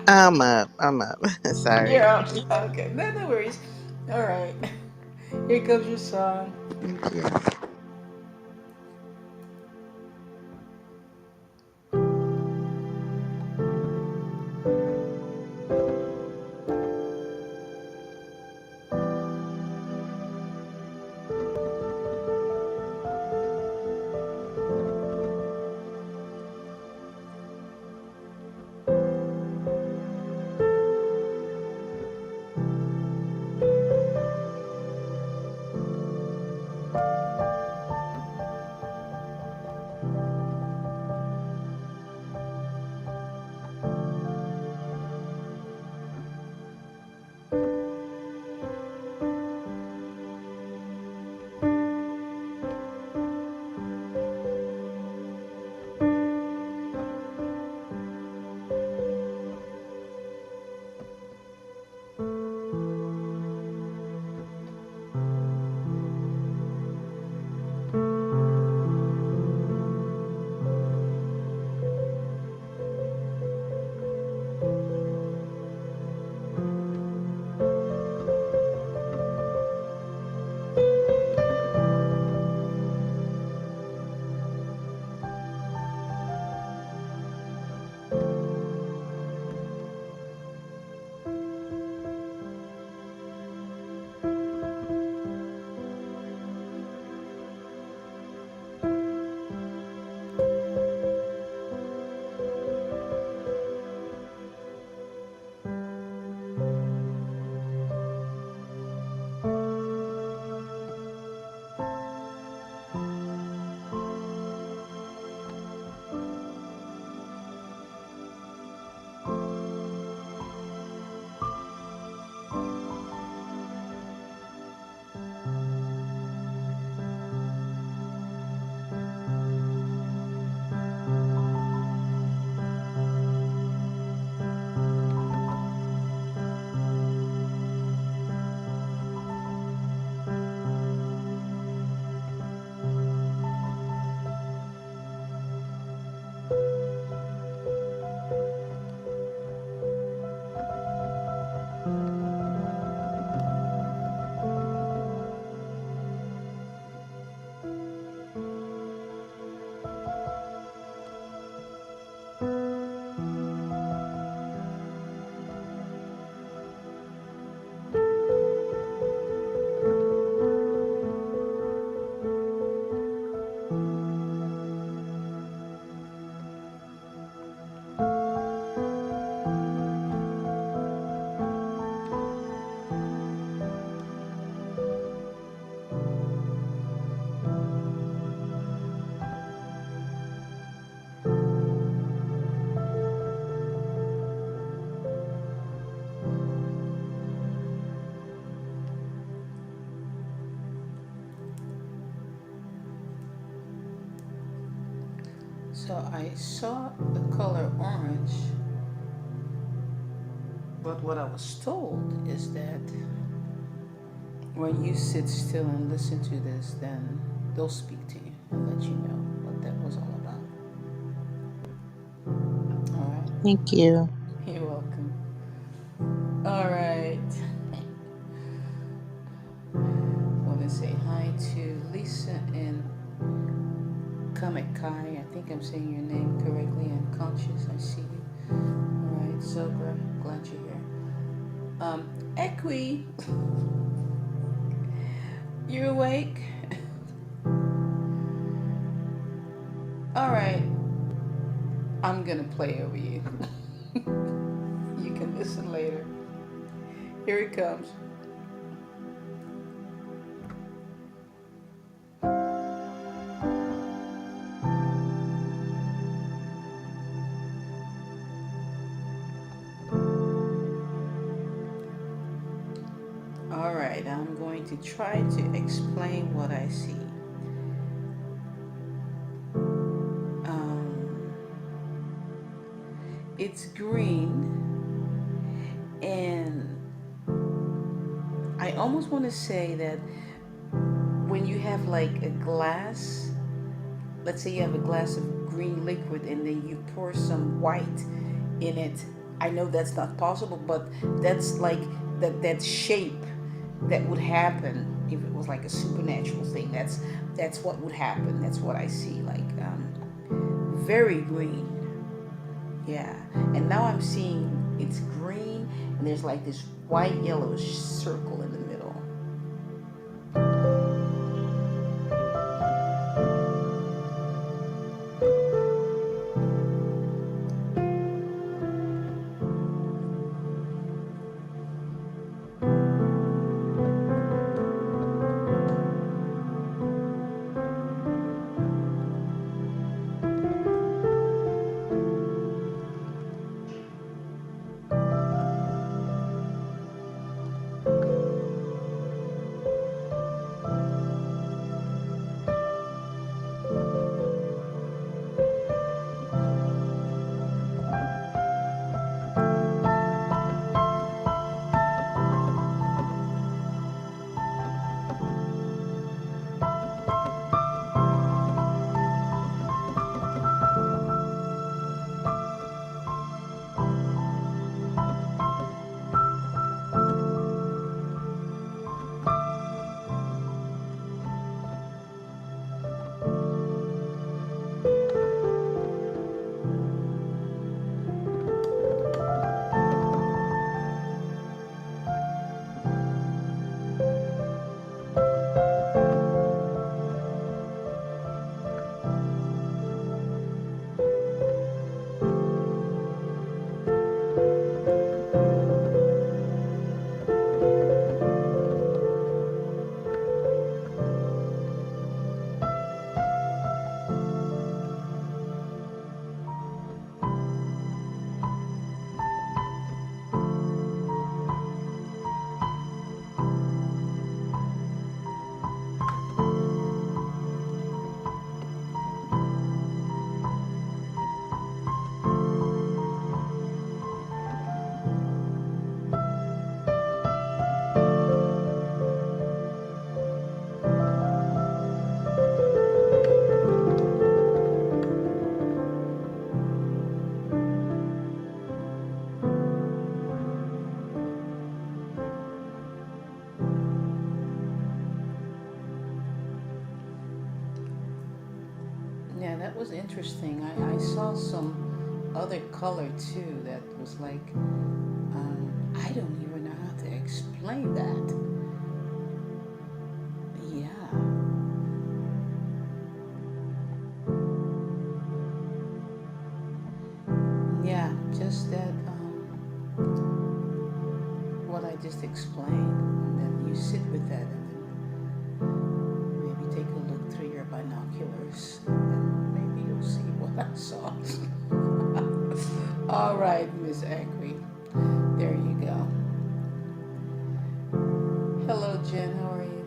I'm up. I'm up. Sorry. You're up. Okay, no worries. All right. Here comes your song. Thank you. So I saw the color orange, but what I was told is that when you sit still and listen to this, then they'll speak to you and let you know what that was all about. All right. Thank you. You're welcome. All right. I want to say hi to Lisa and Kamikai. I think I'm saying your name correctly and conscious. I see you. All right, Zogra, glad you're here. Equi, you awake? All right, I'm gonna play over you. You can listen later. Here it comes. All right, I'm going to try to explain what I see. Um, it's green, and I almost want to say that when you have like a glass, let's say you have a glass of green liquid and then you pour some white in it. I know that's not possible, but that's like that shape that would happen if it was like a supernatural thing. That's what would happen. That's what I see. Like very green. Yeah. And now I'm seeing it's green and there's like this white yellowish circle in the middle. Yeah, that was interesting. I saw some other color too that was like, I don't even know how to explain that. Yeah. Yeah, just that, what I just explained. And then you sit with that and then maybe take a look through your binoculars and then maybe you'll see what I saw. All right, Miss Acri. There you go. Hello, Jen. How are you?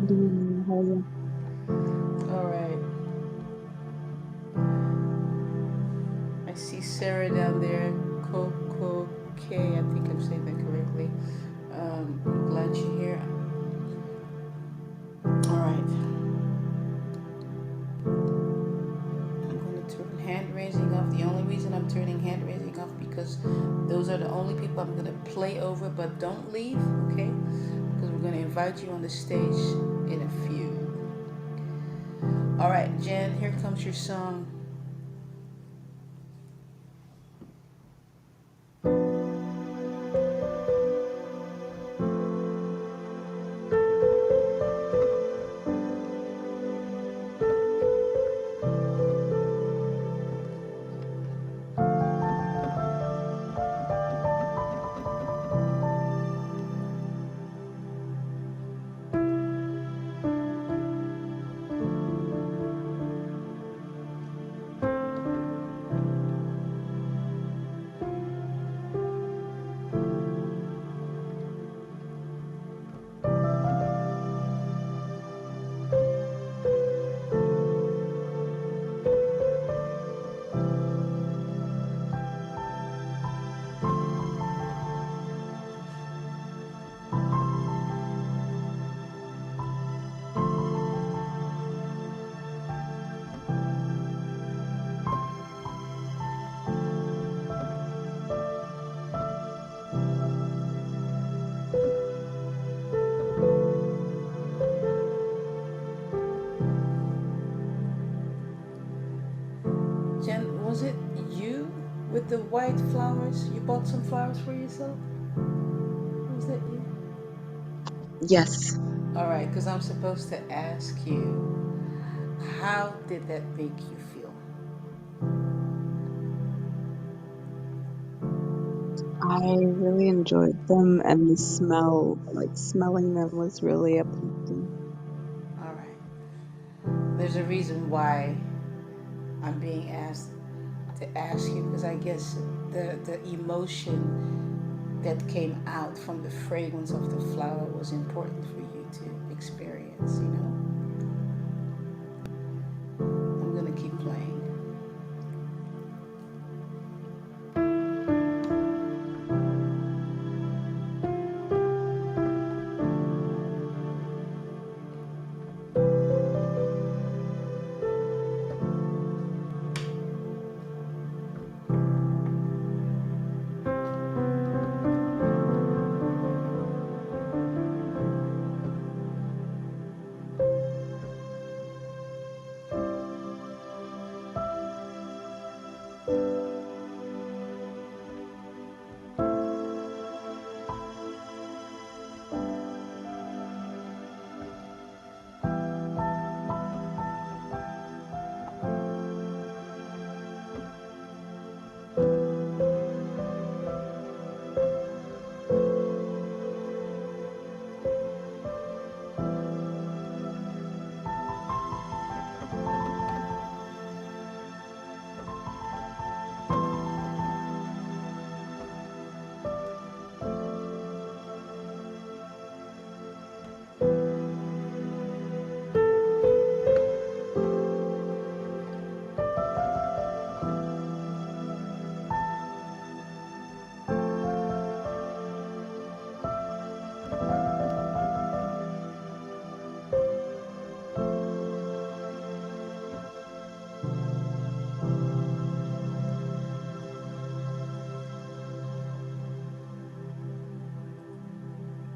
Good evening. How are you? All right. see Sarah down there. Coco K. I think I'm saying that correctly. I'm glad you're here. All right. I'm going to turn hand raising off. The only reason I'm turning hand raising off because those are the only people I'm going to play over. But don't leave, okay? Because we're going to invite you on the stage in a few. All right, Jen. Here comes your song. Jen, was it you with the white flowers? You bought some flowers for yourself? Was that you? Yes. All right, because I'm supposed to ask you, how did that make you feel? I really enjoyed them, and the smell, like smelling them, was really uplifting. All right. There's a reason why I'm being asked to ask you because I guess the emotion that came out from the fragrance of the flower was important for you to experience, you know? I'm gonna keep playing.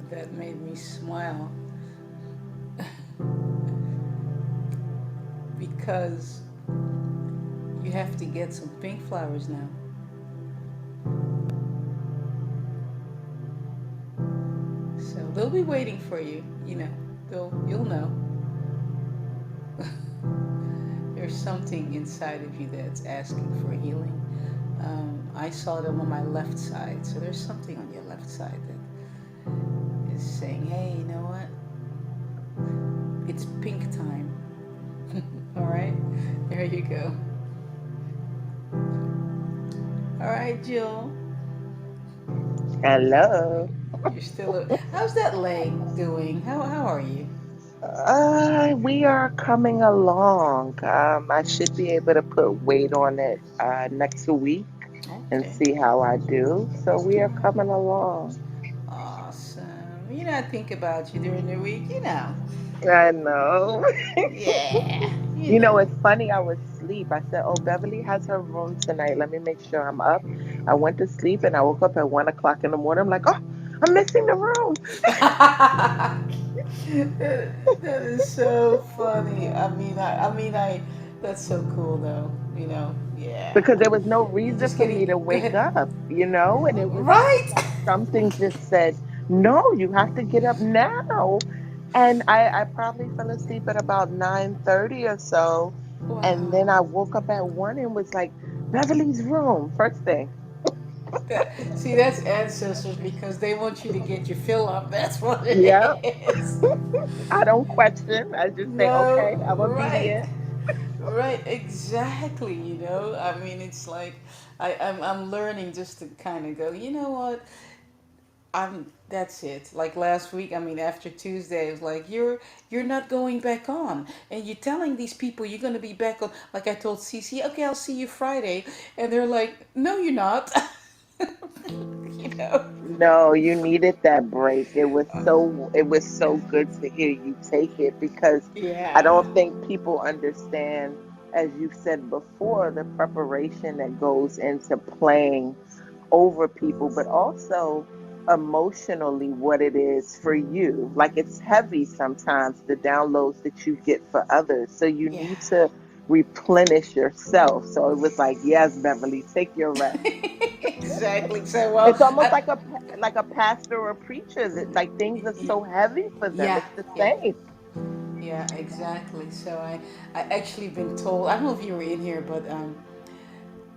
That made me smile because you have to get some pink flowers now. So they'll be waiting for you, you know. You'll know. There's something inside of you that's asking for healing. I saw them on my left side, so there's something on your left side that is saying, hey, you know what? It's pink time. All right, there you go. All right, Jill. Hello. You're still. How's that leg doing? How are you? We are coming along. I should be able to put weight on it next week and Okay. see how I do. So we are Oh, coming along. awesome. You know, I think about you during the week, you know. I know. Yeah, you You know, know. it's funny. I was asleep. I said, "Oh, Beverly has her room tonight. Let me make sure I'm up." I went to sleep and I woke up at 1 o'clock in the morning. I'm like, "Oh, I'm missing the room." that that is so funny. That's so cool though. You know, yeah. Because there was no You reason just for me getting to go wake ahead. up, and it was just Right? like something just said, no, you have to get up now. And I probably fell asleep at about 9:30 or so. And then I Wow. woke up at 1 and was like, Beverly's room, first thing. See, that's ancestors because they want you to get your fill up. That's what it Yeah, is. I don't question. I just say, No, okay, I'm right. obedient. Right, exactly. You know, I mean, it's like I'm learning just to kind of go. You know what? That's it. Like last week, I mean, after Tuesday, it was like you're not going back on, and you're telling these people you're gonna be back on. Like I told Cece, okay, I'll see you Friday, and they're like, no, you're not. You know. No, you needed that break. It was so good to hear you take it because I Yeah. don't think people understand, as you said before, the preparation that goes into playing over people, but also emotionally what it is for you. Like it's heavy sometimes, the downloads that you get for others. So you Yeah. need to replenish yourself. So it was like, yes, Beverly, take your rest. Exactly. So well, It's almost like a pastor or a preacher that like things are y- so heavy for them. yeah, It's the yeah. same. Yeah, exactly. So I actually been told. I don't know if you were in here, but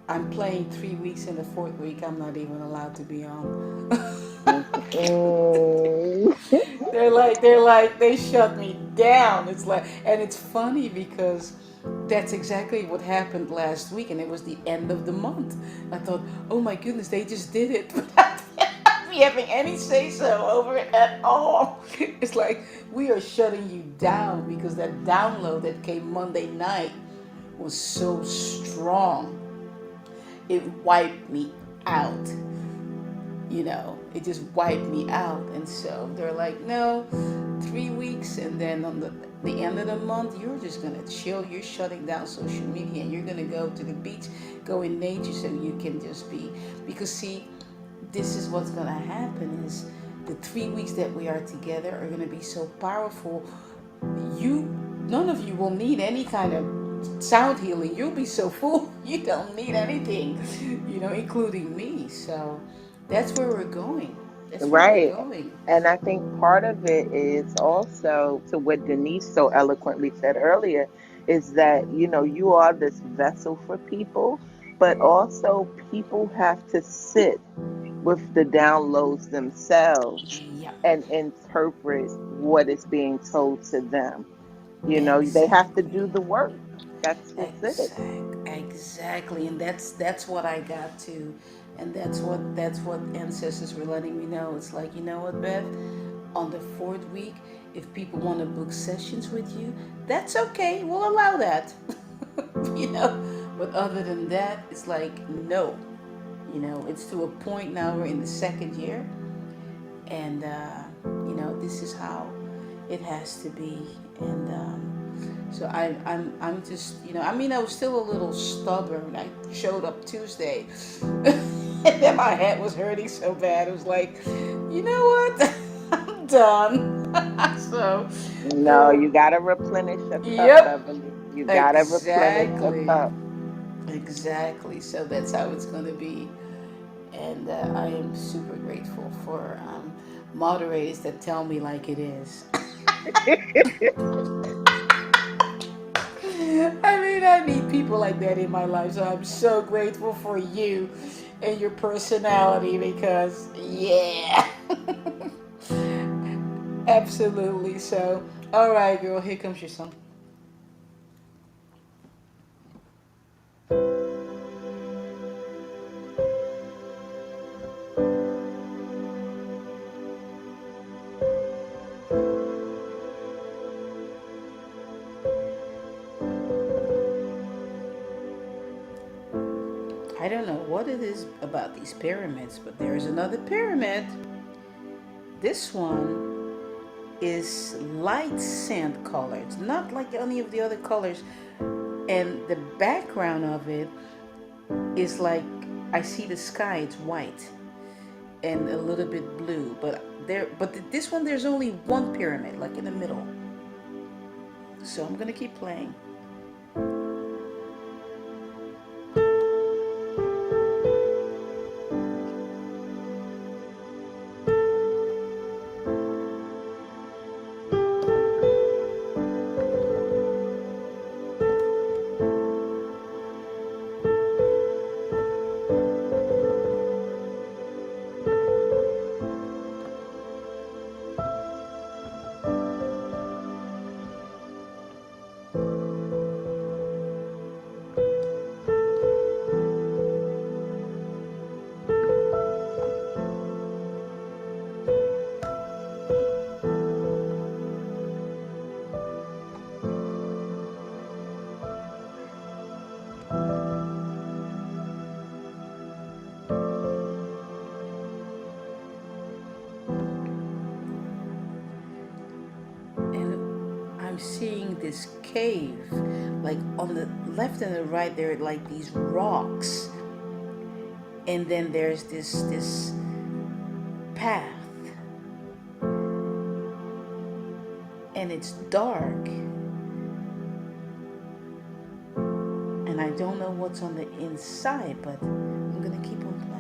I'm playing 3 weeks in the fourth week. I'm not even allowed to be on. Mm. They shut me down. It's like, and it's funny because that's exactly what happened last week, and it was the end of the month. I thought, oh my goodness, they just did it without me having any say so over it at all. It's like we are shutting you down because that download that came Monday night was so strong. It wiped me out. You know, it just wiped me out. And so they're like, no, 3 weeks, and then on the end of the month, you're just gonna chill. You're shutting down social media, and you're gonna go to the beach, go in nature, so you can just be. Because see, this is what's gonna happen: is the 3 weeks that we are together are gonna be so powerful. You, none of you will need any kind of sound healing. You'll be so full, you don't need anything, including me. So that's where we're going. That's where we're Right. going. And I think part of it is also to what Denise so eloquently said earlier is that, you are this vessel for people, but also people have to sit with the downloads themselves Yep. and interpret what is being told to them. They have to Exactly. do the work. That's just it. Exactly, and that's what I got to, and that's what ancestors were letting me know. It's like, you know what, Beth, on the fourth week, if people want to book sessions with you, that's okay. We'll allow that, you know. But other than that, it's like no, it's to a point now. We're in the second year, and this is how it has to be, and. So I'm just, I was still a little stubborn. I showed up Tuesday, and then my head was hurting so bad. It was like, you know what? I'm done. So, No, there. you got to replenish your cup, Yep. Beverly. You got to replenish your Exactly. cup. Exactly. So that's how it's gonna be, and I am super grateful for moderators that tell me like it is. I need people like that in my life. So I'm so grateful for you and your personality because, yeah. Absolutely. So, all right, girl, here comes your song. I don't know what it is about these pyramids, but there's another pyramid. This one is light sand colored, not like any of the other colors. And the background of it is like, I see the sky, it's white and a little bit blue. But this one, there's only one pyramid, like in the middle. So I'm gonna keep playing. And I'm seeing this cave, like on the left and the right there are like these rocks, and then there's this path, and it's dark, and I don't know what's on the inside, but I'm gonna keep on playing.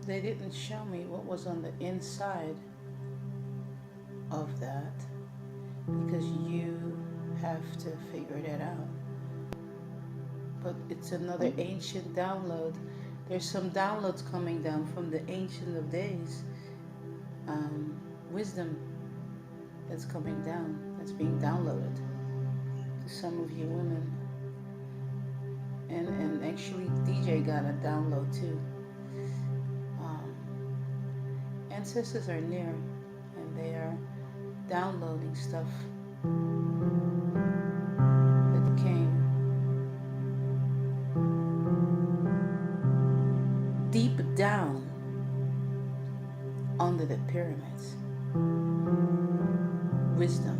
They didn't show me what was on the inside of that, because you have to figure that out. But it's another ancient download. There's some downloads coming down from the Ancient of Days. Wisdom that's coming down, that's being downloaded to some of you women. And actually DJ got a download too. Ancestors are near, and they are downloading stuff that came deep down under the pyramids. Wisdom.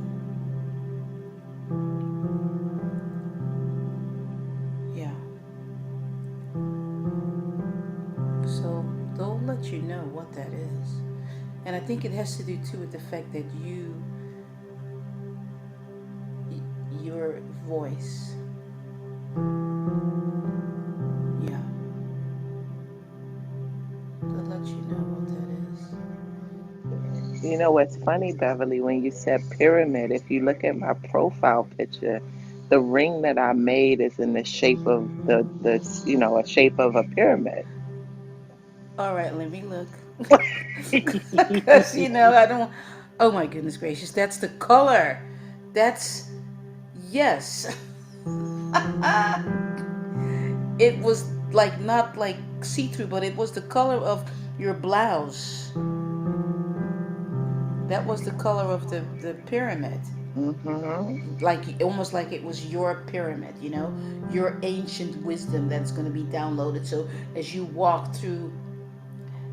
Yeah. So they'll let you know what that is. And I think it has to do too with the fact that your voice, yeah, know what that is. You know what's funny, Beverly, when you said pyramid, if you look at my profile picture, the ring that I made is in the shape of a shape of a pyramid. All right, let me look. Because, I don't. Oh my goodness gracious, that's the color. That's. Yes. It was like not like see through, but it was the color of your blouse. That was the color of the pyramid. Hmm. Like almost like it was your pyramid, your ancient wisdom that's going to be downloaded. So as you walk through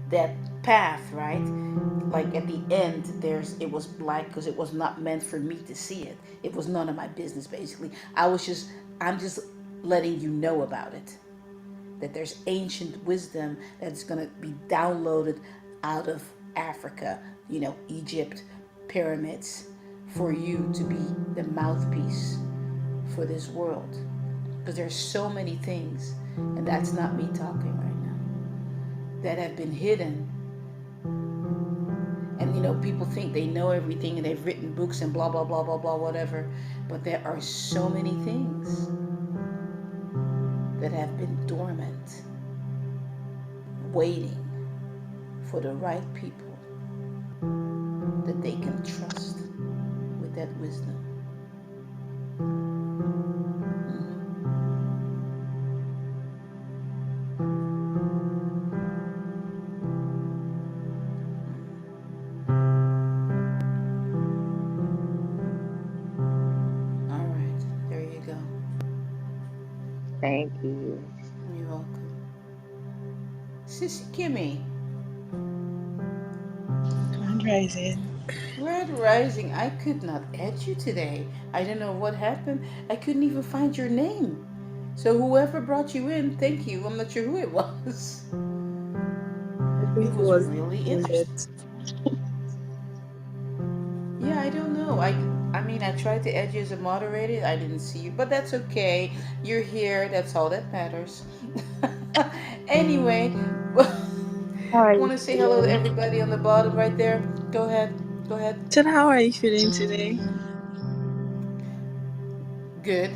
that path, right? Like at the end, it was black because it was not meant for me to see it. It was none of my business, basically. I'm just letting you know about it. That there's ancient wisdom that's going to be downloaded out of Africa, Egypt, pyramids, for you to be the mouthpiece for this world. Because there's so many things, and that's not me talking right now, that have been hidden. And people think they know everything and they've written books and blah blah blah blah blah whatever. But there are so many things that have been dormant, waiting for the right people that they can trust with that wisdom. All right, there you go. Thank you. You're welcome. Sissy Kimmy, Grand Rising. Red Rising, I could not add you today. I don't know what happened. I couldn't even find your name. So whoever brought you in, thank you. I'm not sure who it was. I It think it was was really interesting. it. Yeah, I don't know. I mean, I tried to add you as a moderator. I didn't see you, but that's okay. You're here. That's all that matters. Anyway, How are want you to say hello to feeling? everybody on the bottom right there. Go ahead. Go ahead. Jen, how are you feeling today? Good.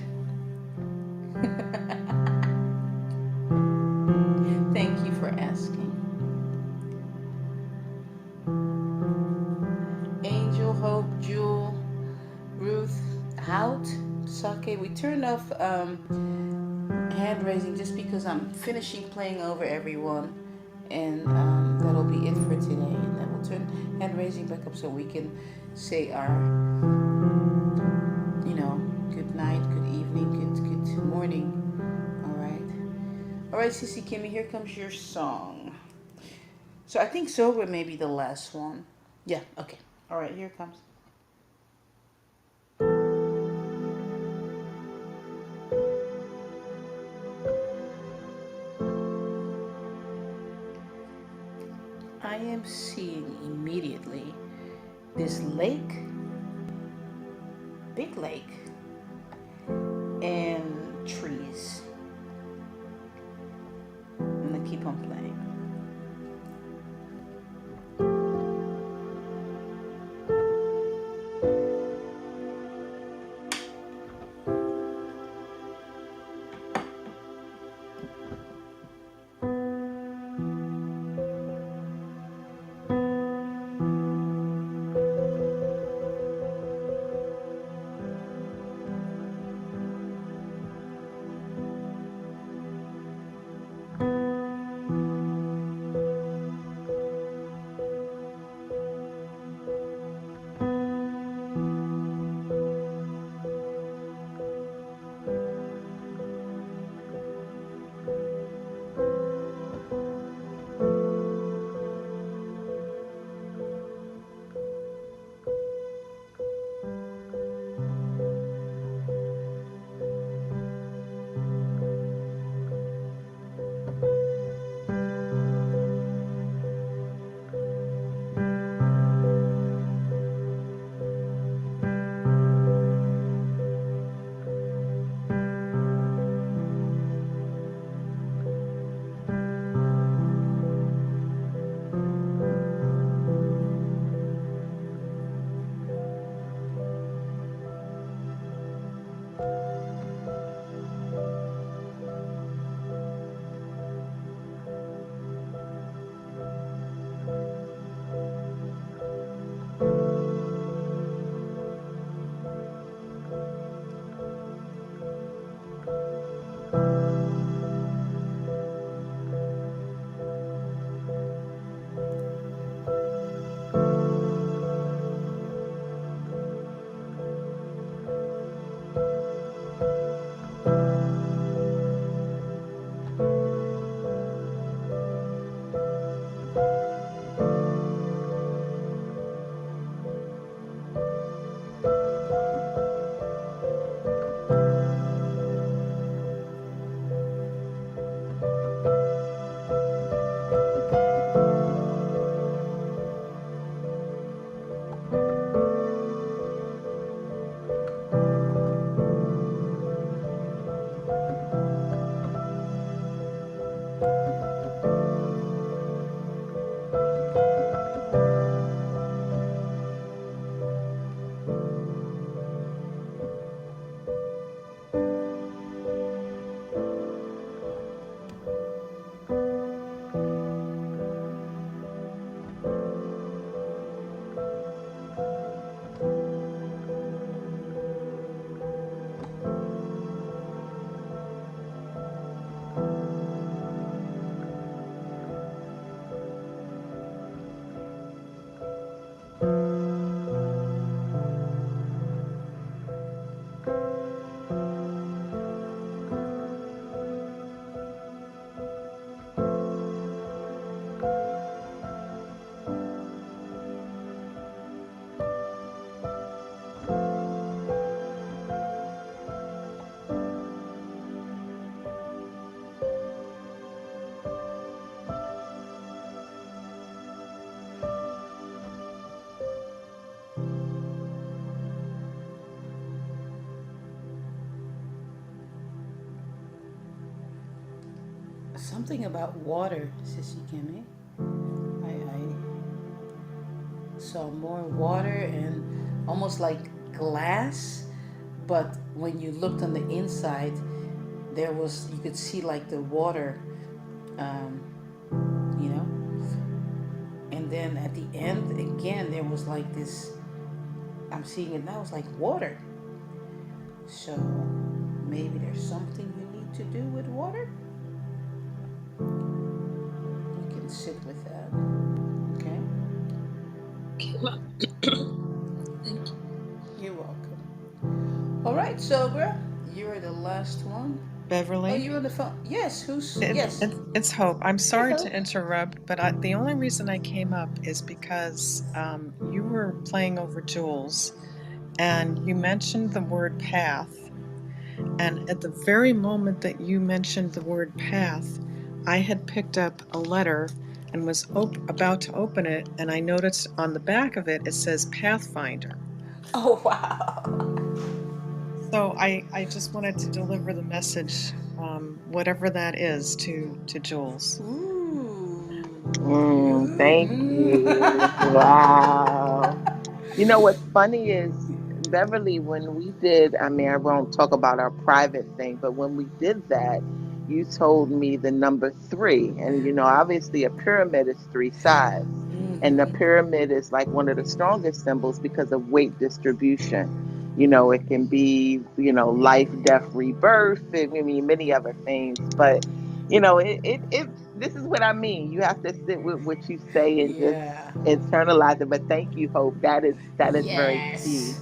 Thank you for asking. Angel, Hope, Jewel, Ruth, Hout, Sake. We turned off hand raising just because I'm finishing playing over everyone, and that'll be it for today. And then we'll turn hand raising back up so we can say our, good night, good evening, good morning. All right, Sissy Kimmy, here comes your song. So I think Sober may be the last one. Yeah. Okay. All right, here it comes. I am seeing immediately this lake, big lake, and trees. I'm gonna keep on playing. something about water, Sissy Kimmy. I saw more water and almost like glass, but when you looked on the inside, there was, you could see like the water, um, you know. And then at the end again, there was like this. I'm seeing it now. It's like water. So maybe there's something you need to do with water. You can sit with that. Okay. Thank you. You're welcome. All right, Sober. You're the last one. Oh, Beverly? you're on the phone. Yes. Who's? It, Yes. it, it's Hope. I'm Hi, sorry Hope. to interrupt, but the only reason I came up is because you were playing over Jules, and you mentioned the word path. And at the very moment that you mentioned the word path, I had picked up a letter and was about to open it, and I noticed on the back of it, it says Pathfinder. Oh wow. So I just wanted to deliver the message, whatever that is, to Jules. Ooh. Thank you. Wow. You know what's funny is, Beverly, when we did, I mean, I won't talk about our private thing, but when we did that, you told me the number 3. And, you know, obviously a pyramid is 3 sides. And the pyramid is like one of the strongest symbols because of weight distribution. You know, it can be, you know, life, death, rebirth. I mean, many other things. But, you know, this is what I mean. You have to sit with what you say and just Yeah. internalize it. But thank you, Hope. That is very key. Yes.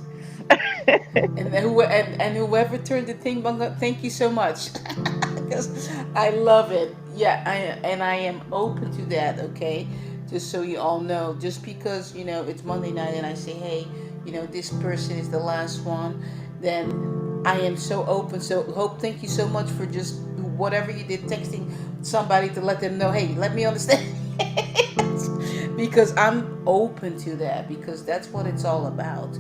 And whoever turned the thing, thank you so much. Because I love it. Yeah, I am open to that. Okay, just so you all know, just because you know it's Monday night and I say, hey, you know this person is the last one, then I am so open. So Hope, thank you so much for just whatever you did, texting somebody to let them know, hey, let me understand. Because I'm open to that, because that's what it's all about,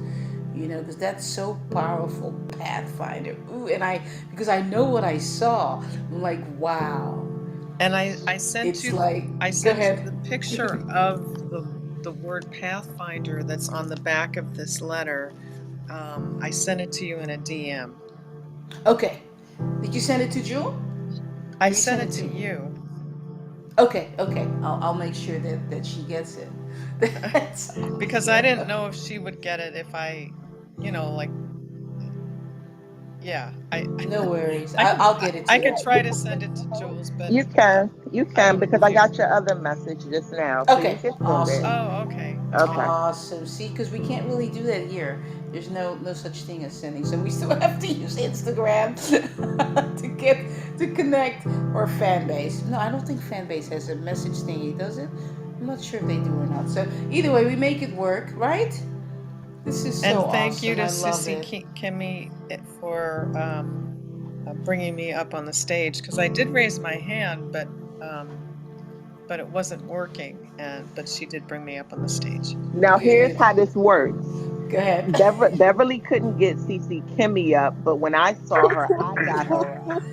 you know, because that's so powerful. Pathfinder. Ooh, and because I know what I saw, I'm like, wow. And I sent It's you like, I go sent you ahead. the picture of the word Pathfinder that's on the back of this letter. I sent it to you in a DM. Okay. Did you send it to Jewel? I You sent it sent to it to you. Okay. I'll make sure that she gets it. That's Because I didn't awesome. know if she would get it if I, you know, like, yeah, No worries. I could I'll get it to I could her. try to send it to Jules, but You can I because I fear. got your other message just now, so you Okay. can send it. Awesome. Oh, okay. Okay. Awesome. See, because we can't really do that here. There's no such thing as sending, so we still have to use Instagram to connect, or Fanbase. No, I don't think Fanbase has a message thingy, does it? I'm not sure if they do or not. So either way, we make it work, right? This is so And thank you awesome. to I love Sissy it. Kimmy for bringing me up on the stage, because I did raise my hand, but it wasn't working, but she did bring me up on the stage. Now here's Good. how this works. Go ahead. Beverly couldn't get Cece Kimmy up, but when I saw her, I got her up.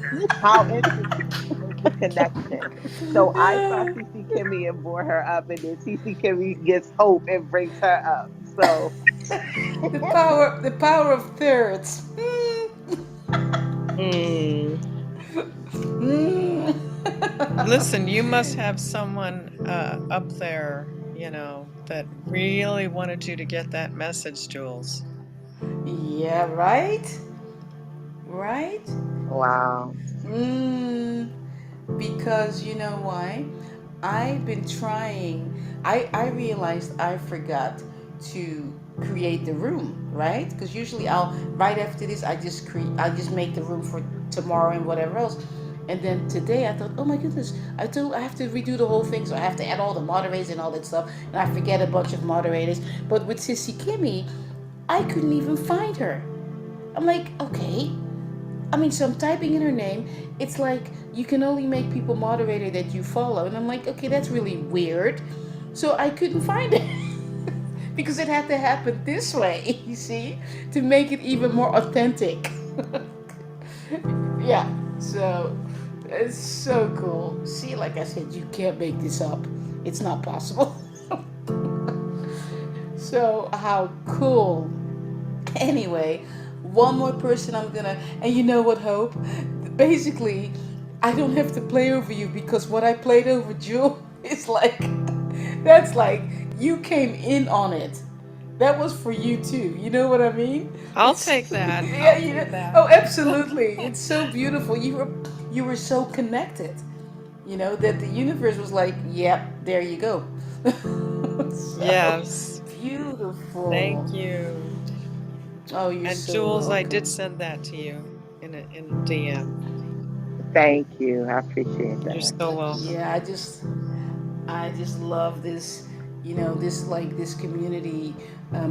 How interesting is the connection? So I saw Cece Kimmy and brought her up, and then Cece Kimmy gets Hope and brings her up. So The power of thirds. mm, Listen, you must have someone up there, you know, that really wanted you to get that message, Jules. Yeah, right? Right? wow. Because you know why? I've been trying. I realized I forgot to create the room, right? Because usually I'll right after this I just make the room for tomorrow and whatever else. And then today I thought, oh my goodness, I have to redo the whole thing, so I have to add all the moderators and all that stuff, and I forget a bunch of moderators. But with Sissy Kimmy, I couldn't even find her. I'm like, okay. I mean, so I'm typing in her name. It's like you can only make people moderator that you follow. And I'm like, okay, that's really weird. So I couldn't find it. Because it had to happen this way, you see, to make it even more authentic. Yeah. So It's so cool. See, like I said, you can't make this up. It's not possible. So, how cool. Anyway, one more person I'm gonna, and you know what, Hope? Basically, I don't have to play over you because what I played over Jewel is like, that's like, you came in on it. That was for you too. You know what I mean? I'll It's take that. yeah, I'll you know. take that. Oh, absolutely. It's so beautiful. You were so connected. You know that the universe was like, "Yep, there you go." So Yes. beautiful. Thank you. Oh, you're And so Jules, I did welcome. send that to you in a DM. Thank you. I appreciate You're that. so welcome. Yeah, I just love this, this like this community.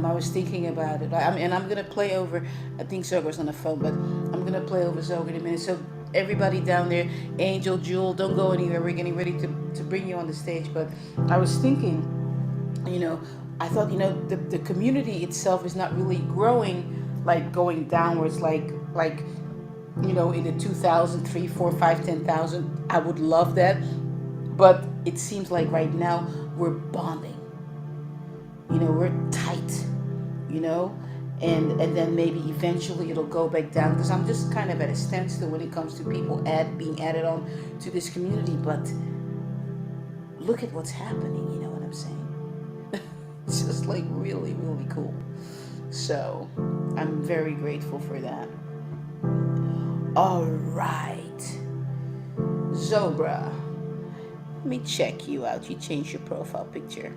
I was thinking about it. And I'm gonna play over. I think Zogar's on the phone, but I'm gonna play over Zogar in a minute. So everybody down there, Angel, Jewel, don't go anywhere. We're getting ready to bring you on the stage. But I was thinking, you know, I thought, the community itself is not really growing, like going downwards, like in the 2000, 3, 4, 5, 10,000. I would love that, but it seems like right now we're bonding. We're tight. You know, and then maybe eventually it'll go back down because I'm just kind of at a standstill when it comes to people being added on to this community. But look at what's happening. You know what I'm saying? It's just like really, really cool. So I'm very grateful for that. All right, Zobra. Let me check you out. You changed your profile picture.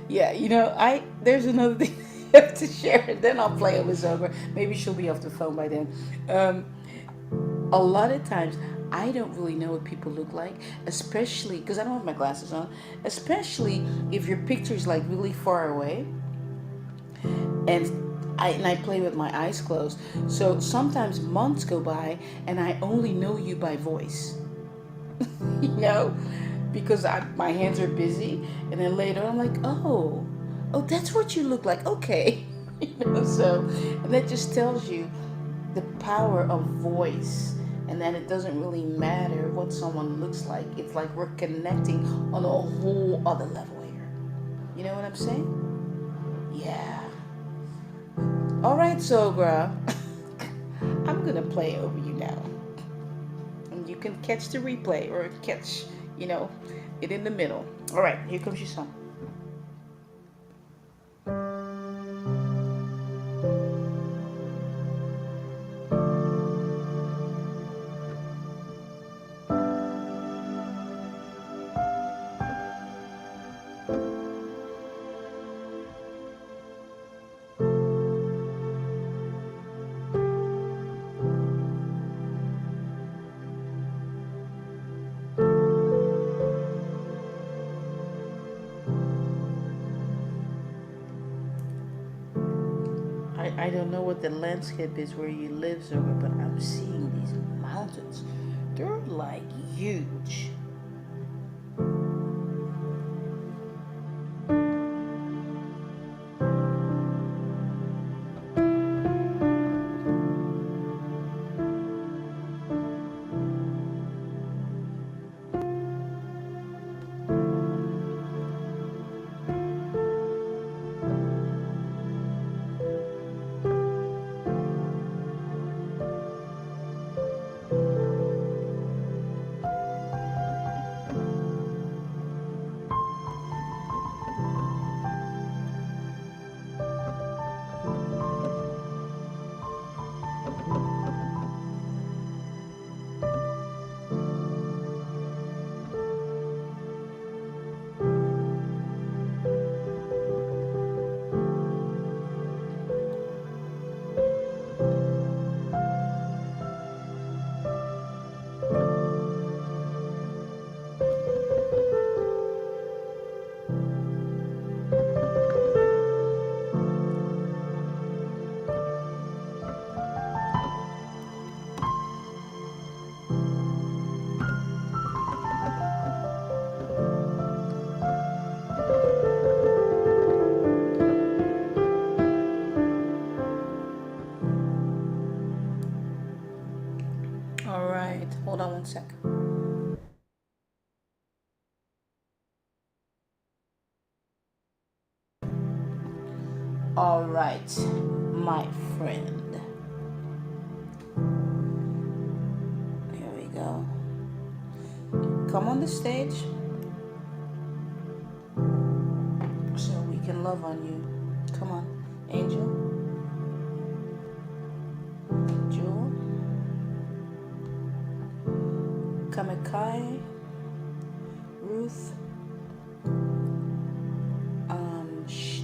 Yeah, I there's another thing I have to share, and then I'll play it with Zobra. Maybe she'll be off the phone by then. Um, a lot of times, I don't really know what people look like, especially because I don't have my glasses on. Especially if your picture is like really far away, and I play with my eyes closed. So sometimes months go by, and I only know you by voice. you know, because my hands are busy, and then later I'm like, oh, that's what you look like. Okay, so and that just tells you the power of voice, and that it doesn't really matter what someone looks like. It's like we're connecting on a whole other level here. You know what I'm saying? Yeah. All right, Sogra. I'm gonna play over you now, and you can catch the replay or catch, you know, it in the middle. All right, here comes your song. I don't know what the landscape is where you live, Zoga, but I'm seeing these mountains. They're like huge. one sec. All right, my friend. Here we go. Come on the stage so we can love on you. Come on, Angel, Jewel, Kamikai, Ruth,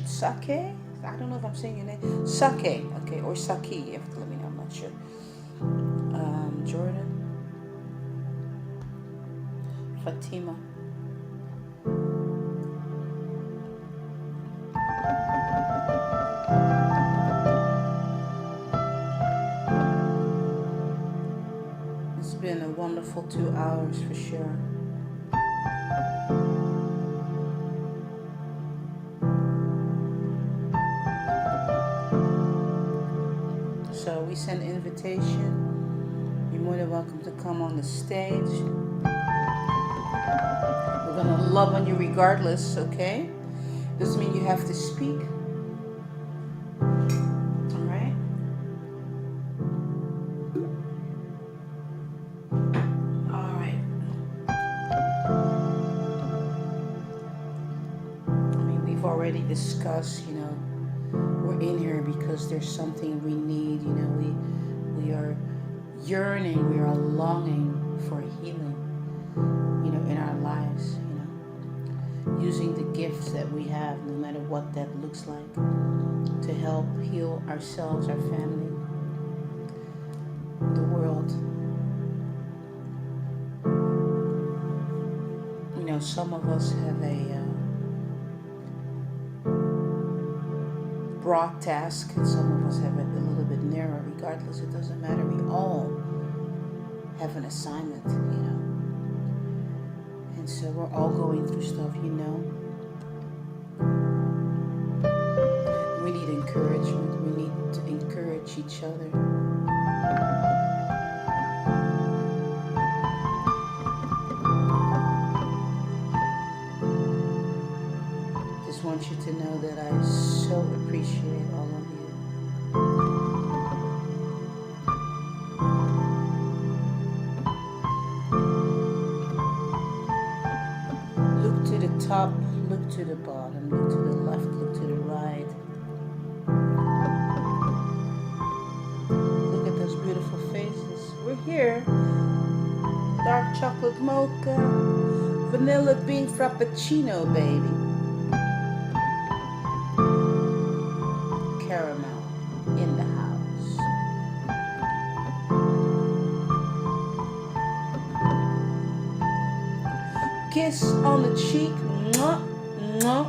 Sake. I don't know if I'm saying your name. Sake, okay, or Saki. You have to let me know. I'm not sure. Jordan, Fatima. It's been a wonderful 2 hours for sure. So we send invitation. You're more than welcome to come on the stage. We're gonna love on you regardless, okay? Doesn't mean you have to speak. All right? All right. I mean, we've already discussed, we're in here because there's something we need, we are yearning, we are longing for healing, in our lives, using the gifts that we have, no matter what that looks like, to help heal ourselves, our family, the world. Some of us have a broad task, and some of us have it a little bit narrow. Regardless, it doesn't matter. We all have an assignment, and so we're all going through stuff, We need encouragement. We need to encourage each other. Just want you to know that I so appreciate all of you. Look to the top, look to the bottom, look to the left, look to the right. Look at those beautiful faces. We're here. Dark chocolate mocha, vanilla bean frappuccino, baby. Caramel in the house. Kiss on the cheek. Mwah, mwah.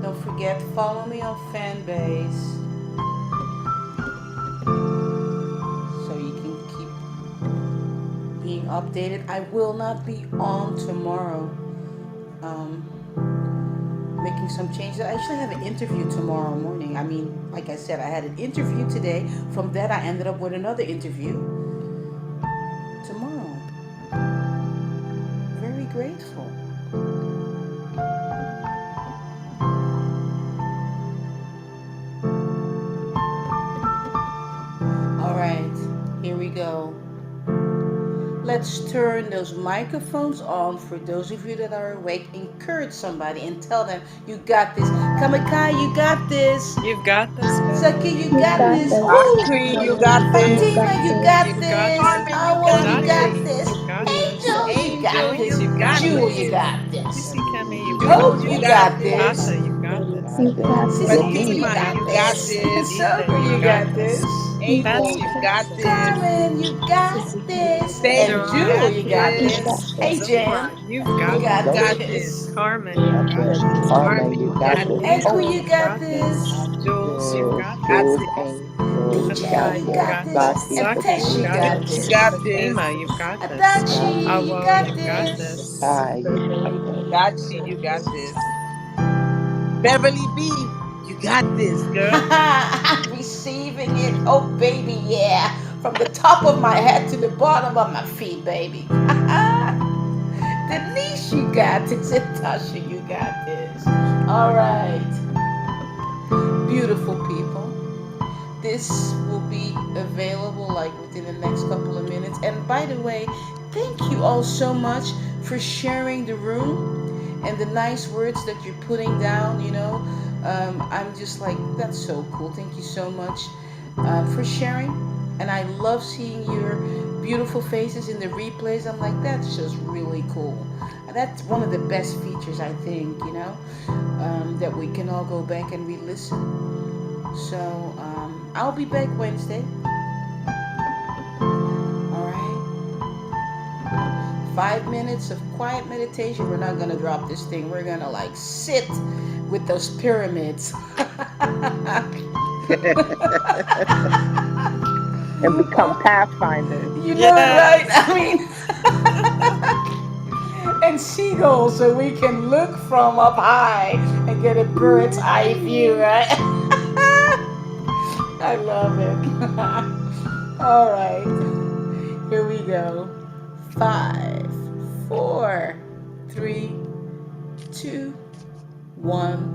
Don't forget, follow me on Fanbase so you can keep being updated. I will not be on tomorrow. Making some changes. I actually have an interview tomorrow morning. I mean, like I said, I had an interview today. From that, I ended up with another interview tomorrow. Very grateful. All right, here we go. Let's turn those microphones on. For those of you that are awake, encourage somebody and tell them, you got this. Kamikai, you got this. You've got this, baby. Saki, you got this. Akri, you got this. Fatima, you got You've this. got this. Carmen, you Awo, got you got this. this. You've got this. Angel, you got Angel, this. you got Jewel, this. you got this. Sissy Kemi, you've Hope, got you this. got this. Asa, you've got this. Fatima, you Fatima, got you got this. this. Sober, you got this. Abel, Fancy, you got this. Carmen, you got this. Faith, And you Jewel, got you got this. this. Hey, Zora, Jen, you've you got got this. Got this. this. Carmen, you've got this. Carmen, you got this. Angel, Equi, you you've got got this. this. Jules, you've got Got this. this. DJ, Kamikai, you you've got got this. this. And Saki, Tesh, you've you got got You this. this. got this. Fatima, you've got this. Adachi, you Awo, got you've got this. this. Gachi, you got this. Beverly B, you got this, girl. I'm receiving it. Oh, baby, yeah. From the top of my head to the bottom of my feet, baby. Denise, you got this. And Tasha, you got this. All right. Beautiful people. This will be available like within the next couple of minutes. And by the way, thank you all so much for sharing the room and the nice words that you're putting down. I'm just like, that's so cool. Thank you so much for sharing. And I love seeing your beautiful faces in the replays. I'm like, that's just really cool. That's one of the best features, I think, that we can all go back and re-listen. So I'll be back Wednesday. All right. 5 minutes of quiet meditation. We're not gonna drop this thing. We're gonna like sit with those pyramids. And become pathfinders. You know it, right? I mean, and seagulls, so we can look from up high and get a bird's eye view, right? I love it. All right, here we go. 5, 4, 3, 2, 1.